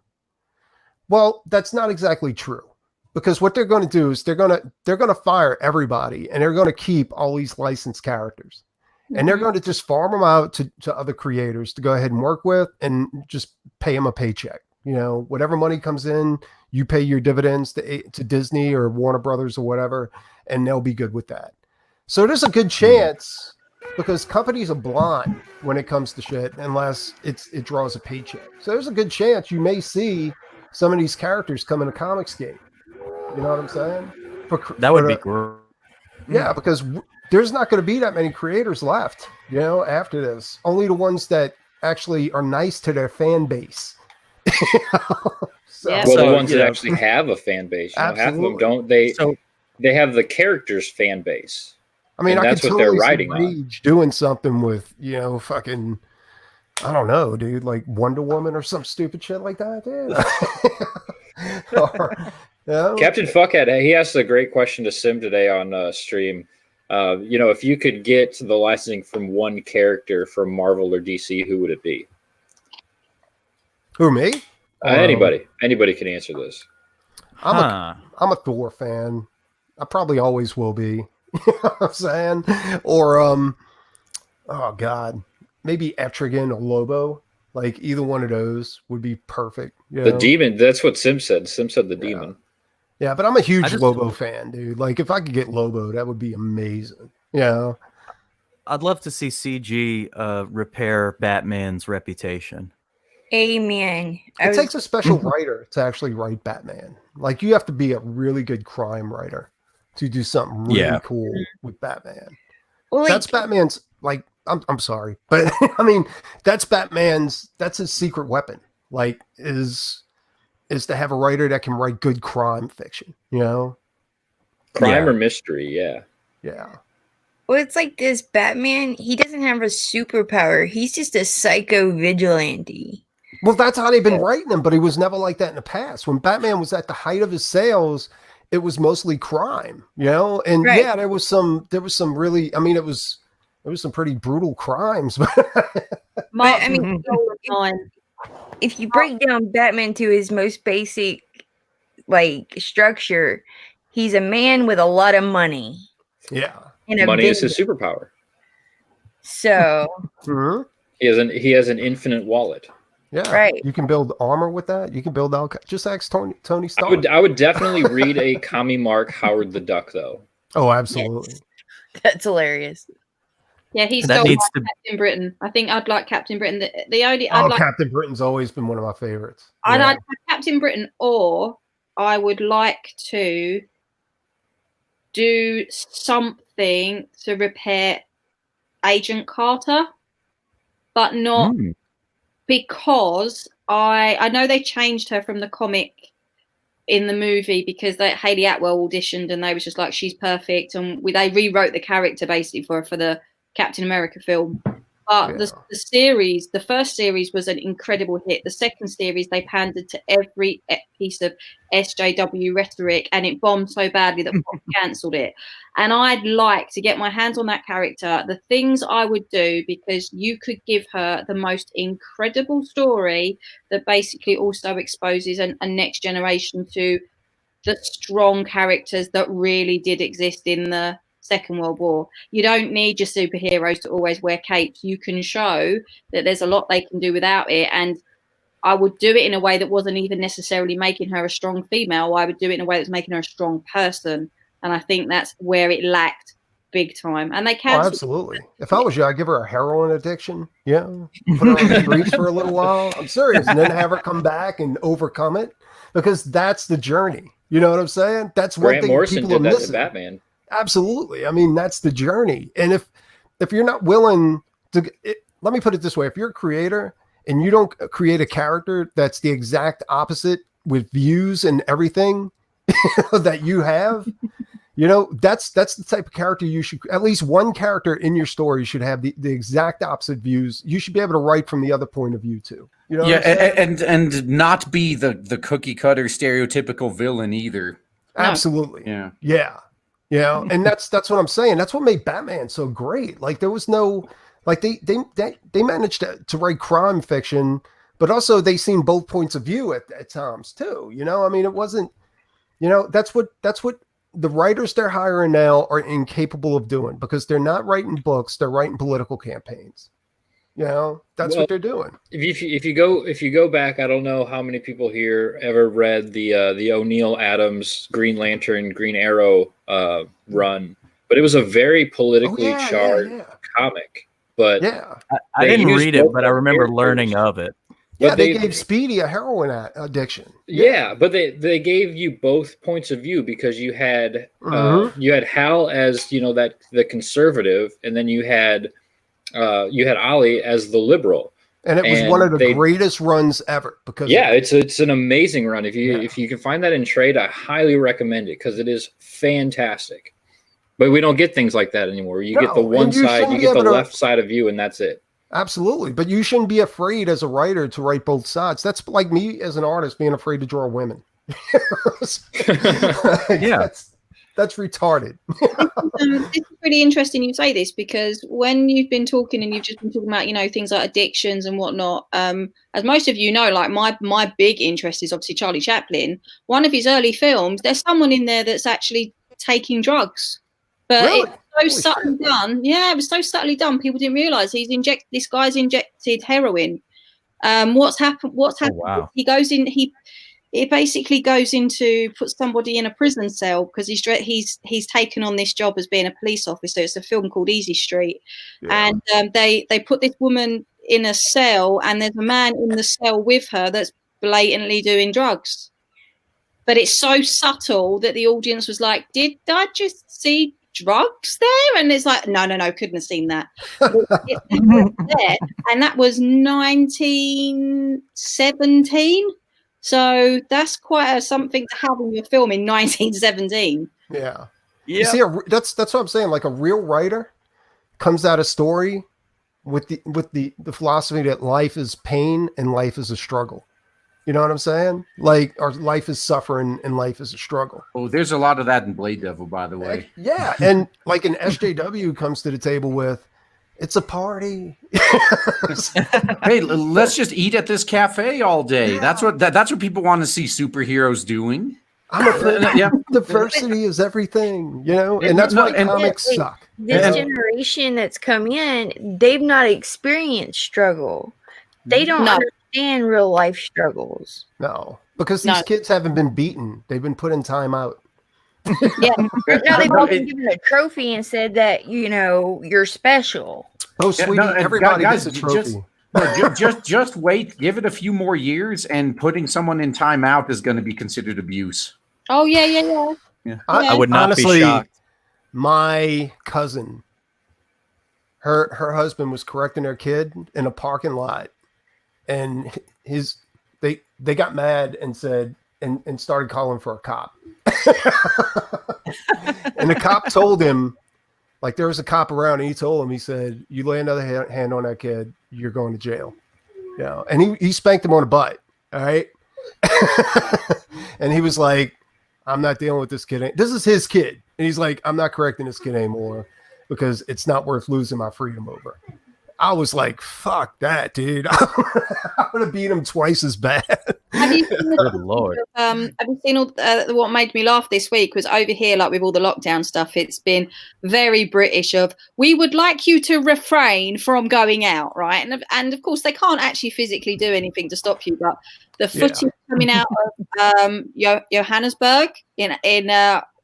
Well, that's not exactly true, because what they're going to do is they're going to fire everybody, and they're going to keep all these licensed characters, and they're going to just farm them out to other creators to go ahead and work with, and just pay them a paycheck. You know, whatever money comes in, you pay your dividends to Disney or Warner Brothers or whatever, and they'll be good with that. So there's a good chance, because companies are blind when it comes to shit unless it draws a paycheck. So there's a good chance you may see some of these characters come in a Comicsgate. You know what I'm saying? That would be great. Yeah, because there's not going to be that many creators left, you know, after this. Only the ones that actually are nice to their fan base. The ones that actually have a fan base. You know, half of them don't. They have the character's fan base. I mean, and that's what they're writing on. Doing something with, you know, fucking, I don't know, dude, like Wonder Woman or some stupid shit like that, dude. Captain Fuckhead, he asked a great question to Sim today on stream. You know, if you could get the licensing from one character from Marvel or DC, who would it be? Who, me? Anybody can answer this. I'm a Thor fan. I probably always will be. You know what I'm saying? Or oh god, maybe Etrigan or Lobo. Like, either one of those would be perfect. You know? The Demon, that's what Sim said. Sim said the Demon. Yeah, but I'm a huge Lobo fan, dude. Like, if I could get Lobo, that would be amazing. Yeah. I'd love to see CG repair Batman's reputation. Amen. It takes a special writer to actually write Batman. Like, you have to be a really good crime writer to do something really cool with Batman. Well, that's Batman's, like, I'm sorry, but I mean, that's his secret weapon. Like, is to have a writer that can write good crime fiction, you know? Crime or mystery, yeah. Yeah. Well, it's like this Batman, he doesn't have a superpower. He's just a psycho vigilante. Well, that's how they've been writing him, but he was never like that in the past. When Batman was at the height of his sales, it was mostly crime, you know? And yeah, there was some really, I mean, it was some pretty brutal crimes. I mean, if you break down Batman to his most basic like structure, he's a man with a lot of money. Yeah. Money is his superpower. So he has an infinite wallet. Yeah, right. You can build armor with that. You can build just ask Tony Stark. I would definitely read a commie Mark Howard the Duck though. Oh, absolutely. Yes. That's hilarious. Yeah, he's got Captain Britain. I think I'd like Captain Britain. Captain Britain's always been one of my favorites. I'd like Captain Britain, or I would like to do something to repair Agent Carter, but not because I know they changed her from the comic in the movie because Hayley Atwell auditioned and they was just like, she's perfect, and they rewrote the character basically for the Captain America film. But the series, the first series was an incredible hit. The second series, they pandered to every piece of SJW rhetoric, and it bombed so badly that Fox cancelled it. And I'd like to get my hands on that character. The things I would do, because you could give her the most incredible story that basically also exposes a next generation to the strong characters that really did exist in the Second World War. You don't need your superheroes to always wear capes. You can show that there's a lot they can do without it. And I would do it in a way that wasn't even necessarily making her a strong female. I would do it in a way that's making her a strong person. And I think that's where it lacked big time. And they can. Oh, absolutely. If I was you, I'd give her a heroin addiction. Yeah. Put her on the streets for a little while. I'm serious. And then have her come back and overcome it, because that's the journey. You know what I'm saying? That's one thing Morrison people are did that missing. to Batman. Absolutely. I mean, that's the journey. And if you're not willing to, let me put it this way. If you're a creator and you don't create a character that's the exact opposite with views and everything that you have, that's the type of character you should, at least one character in your story should have the exact opposite views. You should be able to write from the other point of view too. And not be the cookie cutter stereotypical villain either. Absolutely. Yeah. And that's what I'm saying. That's what made Batman so great. Like there was no, like they managed to write crime fiction, but also they seen both points of view at times too. I mean, it wasn't, that's what the writers they're hiring now are incapable of doing, because they're not writing books, they're writing political campaigns. That's what they're doing. If you go back, I don't know how many people here ever read the O'Neil Adams Green Lantern Green Arrow run, but it was a very politically charged comic. But I didn't read it, but I remember learning of it. Yeah, they gave Speedy a heroin addiction. Yeah, but they gave you both points of view, because you had Hal as the conservative, and then you had Ollie as the liberal, and it was one of the greatest runs ever. Because it's an amazing run. If you can find that in trade, I highly recommend it, because it is fantastic. But we don't get things like that anymore. You get the one side, you get the left side of you, and that's it. Absolutely, but you shouldn't be afraid as a writer to write both sides. That's like me as an artist being afraid to draw women. That's retarded. This is pretty interesting you say this, because when you've been talking and you've just been talking about things like addictions and whatnot, as most of you know, like my big interest is obviously Charlie Chaplin. One of his early films, there's someone in there that's actually taking drugs, but really? It's so subtly done. Yeah, it was so subtly done. People didn't realize this guy's injected heroin. What's happened? Oh, wow. He goes in. It basically goes into put somebody in a prison cell because he's taken on this job as being a police officer. It's a film called Easy Street, and they put this woman in a cell, and there's a man in the cell with her that's blatantly doing drugs. But it's so subtle that the audience was like, "Did I just see drugs there?" And it's like, no, couldn't have seen that. There, and that was 1917. So that's quite something to have in your film in 1917. Yeah. You see, that's what I'm saying. Like a real writer comes out a story with the philosophy that life is pain and life is a struggle. You know what I'm saying? Like our life is suffering and life is a struggle. Oh, there's a lot of that in Blade Devil, by the way. Yeah, and like an SJW comes to the table with, It's a party. Hey, let's just eat at this cafe all day. That's what people want to see superheroes doing. Yeah. Diversity is everything, you know, and that's why comics suck. This generation that's come in, they've not experienced struggle. They don't understand real life struggles. No, because these kids haven't been beaten. They've been put in timeout. Yeah. No, they've all been given a trophy and said that, you know, you're special. Oh, sweetie, everybody gets a trophy. Just wait. Give it a few more years, and putting someone in timeout is going to be considered abuse. Oh, yeah. I would not honestly, be shocked. My cousin, her husband was correcting their kid in a parking lot, and they got mad and said and started calling for a cop. And the cop told him, like, there was a cop around, and he told him, he said, "You lay another hand on that kid, you're going to jail." You know, and he spanked him on the butt. All right. And he was like, "I'm not dealing with this kid. This is his kid." And he's like, "I'm not correcting this kid anymore because it's not worth losing my freedom over." I was like, "Fuck that, dude." I would have beat him twice as bad. Have you seen Good Lord. have you seen all what made me laugh this week was over here, like with all the lockdown stuff, it's been very British of, we would like you to refrain from going out, right? And of course they can't actually physically do anything to stop you, but the footage coming out of Johannesburg in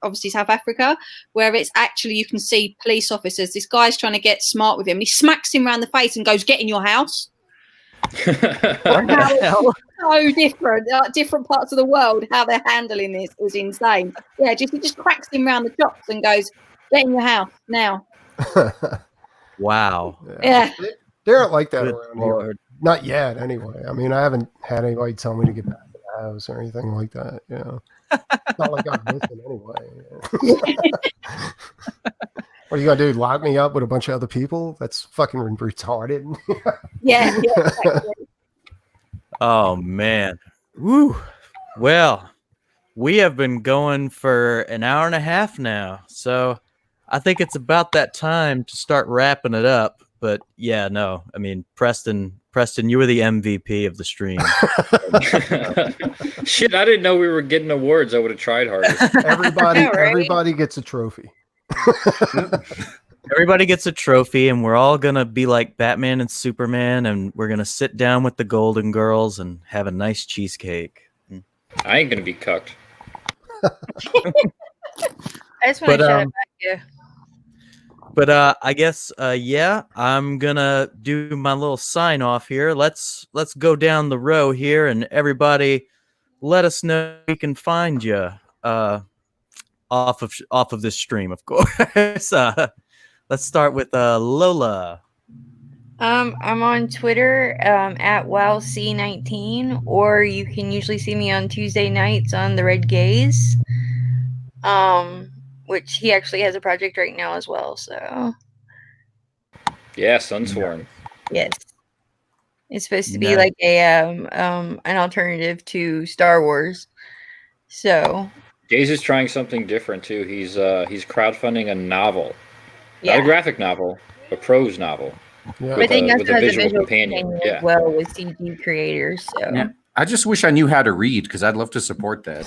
obviously South Africa, where it's actually, you can see police officers, this guy's trying to get smart with him, and he smacks him around the face and goes, "Get in your house." So different parts of the world, how they're handling this is insane. Yeah, he just cracks him around the chops and goes, "Get in your house now." Wow. Yeah. They aren't like that Good around Lord. here. Not yet, anyway. I mean, I haven't had anybody tell me to get back to the house or anything like that. You know, it's not like I'm missing anyway. What are you gonna do? Lock me up with a bunch of other people? That's fucking retarded. Yeah. Oh man. Woo. Well, we have been going for an hour and a half now, so I think it's about that time to start wrapping it up. But yeah, no, I mean, Preston, you were the MVP of the stream. Shit, I didn't know we were getting awards. I would have tried harder. Everybody gets a trophy. Everybody gets a trophy, and we're all gonna be like Batman and Superman, and we're gonna sit down with the Golden Girls and have a nice cheesecake. I ain't gonna be cucked. I just want to shout out you. But I guess I'm gonna do my little sign off here. Let's go down the row here, and everybody, let us know we can find you off of this stream, of course. Let's start with Lola. I'm on Twitter at WowC19, or you can usually see me on Tuesday nights on the Red Gaze. Which he actually has a project right now as well. So yeah, Sunsworn. Yes, it's supposed to be like a an alternative to Star Wars. So Gaze is trying something different too. He's crowdfunding a novel, not a graphic novel, a prose novel. Yeah. But then with a visual companion. As well with CG creators. So Yeah. I just wish I knew how to read, because I'd love to support that.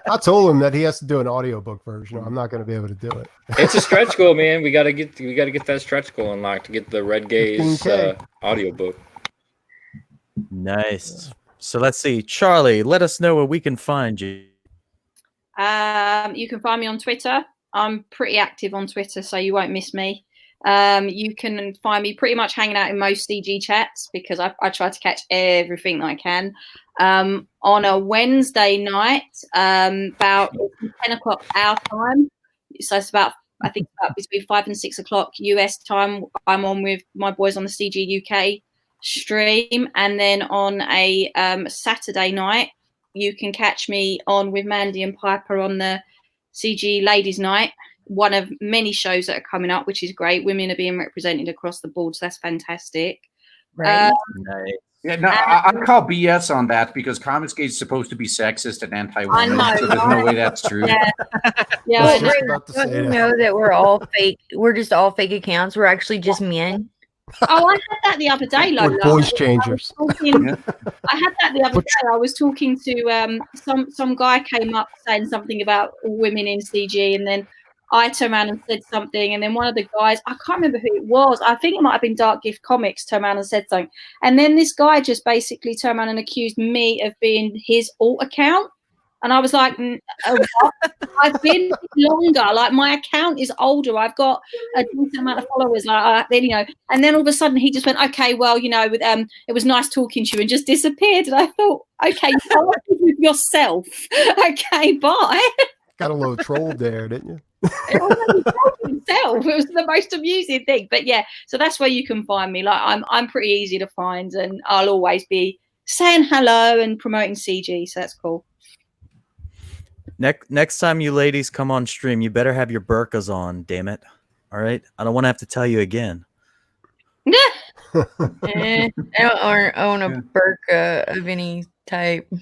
I told him that he has to do an audiobook version. I'm not going to be able to do it. It's a stretch goal, man. We gotta get that stretch goal unlocked to get the Red Gaze audiobook. Nice. So let's see, Charlie. Let us know where we can find you. You can find me on Twitter. I'm pretty active on Twitter, so you won't miss me. You can find me pretty much hanging out in most CG chats, because I try to catch everything that I can. On a Wednesday night, about 10 o'clock our time, so it's about between 5 and 6 o'clock US time, I'm on with my boys on the CG UK stream. And then on a Saturday night, you can catch me on with Mandy and Piper on the CG Ladies Night, one of many shows that are coming up, which is great. Women are being represented across the board, so that's fantastic. Right. Nice. Yeah, no, I call BS on that because Comicsgate is supposed to be sexist and anti-woman, I know, so there's no way that's true. Yeah, yeah. I was I know. just about to Don't say you that. know that we're all fake? We're just all fake accounts. We're actually just men. Oh, I had that the other day, Lola. We're voice changers. I had that the other day. I was talking to some guy came up saying something about women in CG, and then I turned around and said something, and then one of the guys, I can't remember who it was. I think it might have been Dark Gift Comics, turned around and said something, and then this guy just basically turned around and accused me of being his alt account. And I was like, what? I've been longer. Like, my account is older. I've got a decent amount of followers. Like, then, and then all of a sudden he just went, okay, well, it was nice talking to you, and just disappeared. And I thought, okay, you with yourself. Okay, bye. Got a little troll there, didn't you? It was the most amusing thing. But yeah, so that's where you can find me. Like, I'm pretty easy to find, and I'll always be saying hello and promoting CG. So that's cool. Next time you ladies come on stream, you better have your burqas on, damn it. All right? I don't want to have to tell you again. I don't own a burqa of any type.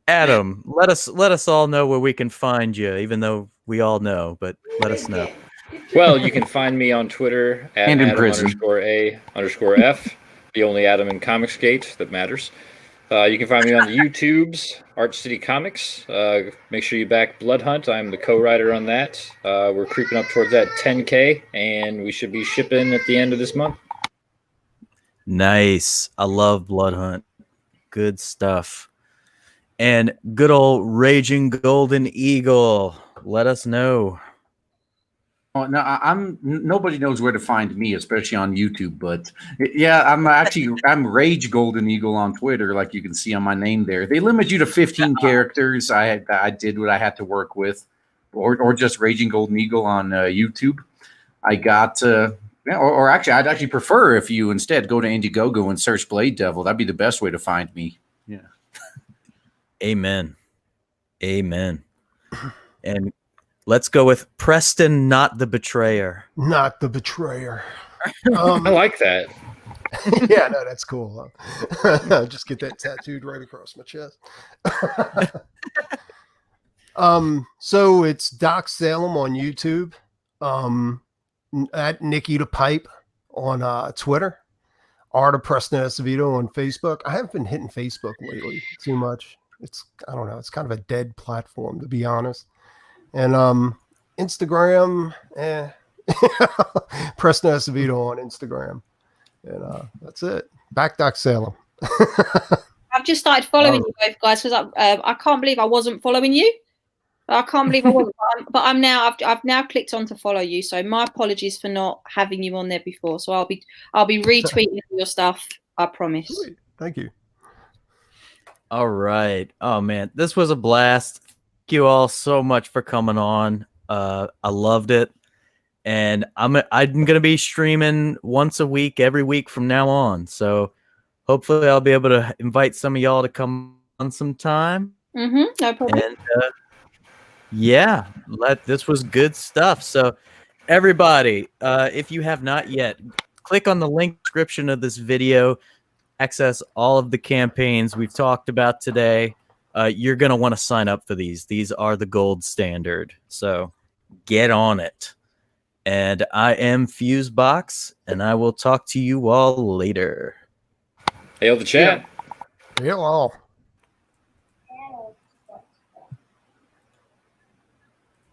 Adam, let us all know where we can find you, even though we all know, but let us know. Well, you can find me on Twitter at And in Adam prison. _A_F, the only Adam in Comicsgate that matters. You can find me on the YouTubes, Art City Comics. Make sure you back Blood Hunt. I'm the co-writer on that. We're creeping up towards that 10K, and we should be shipping at the end of this month. Nice. I love Blood Hunt. Good stuff. And good old Raging Golden Eagle. Let us know. Oh, no, nobody knows where to find me, especially on YouTube. But yeah, I'm Rage Golden Eagle on Twitter, like you can see on my name there. They limit you to 15 characters. I did what I had to work with, or just Raging Golden Eagle on YouTube. I got or actually, I'd actually prefer if you instead go to Indiegogo and search Blade Devil. That'd be the best way to find me. Yeah. Amen. Amen. And let's go with Preston, not the betrayer. Not the betrayer. I like that. Yeah, no, that's cool. Just get that tattooed right across my chest. So it's Doc Salem on YouTube, at Nikki the Pipe on Twitter, Art of Preston Acevedo on Facebook. I haven't been hitting Facebook lately too much. I don't know, it's kind of a dead platform, to be honest. And Instagram, Preston Acevedo on Instagram. And that's it. Back Doc Salem. I've just started following you both guys because I can't believe I wasn't following you. I can't believe I wasn't, but I'm now. I've now clicked on to follow you. So my apologies for not having you on there before. So I'll be retweeting your stuff. I promise. Sweet. Thank you. All right. Oh man, this was a blast. Thank you all so much for coming on. I loved it, and I'm gonna be streaming once a week, every week from now on. So hopefully, I'll be able to invite some of y'all to come on sometime. No problem. And yeah, this was good stuff. So everybody, if you have not yet, click on the link description of this video. Access all of the campaigns we've talked about today. You're going to want to sign up for these. These are the gold standard. So get on it. And I am Fusebox, and I will talk to you all later. Hail the chat. Yeah, well.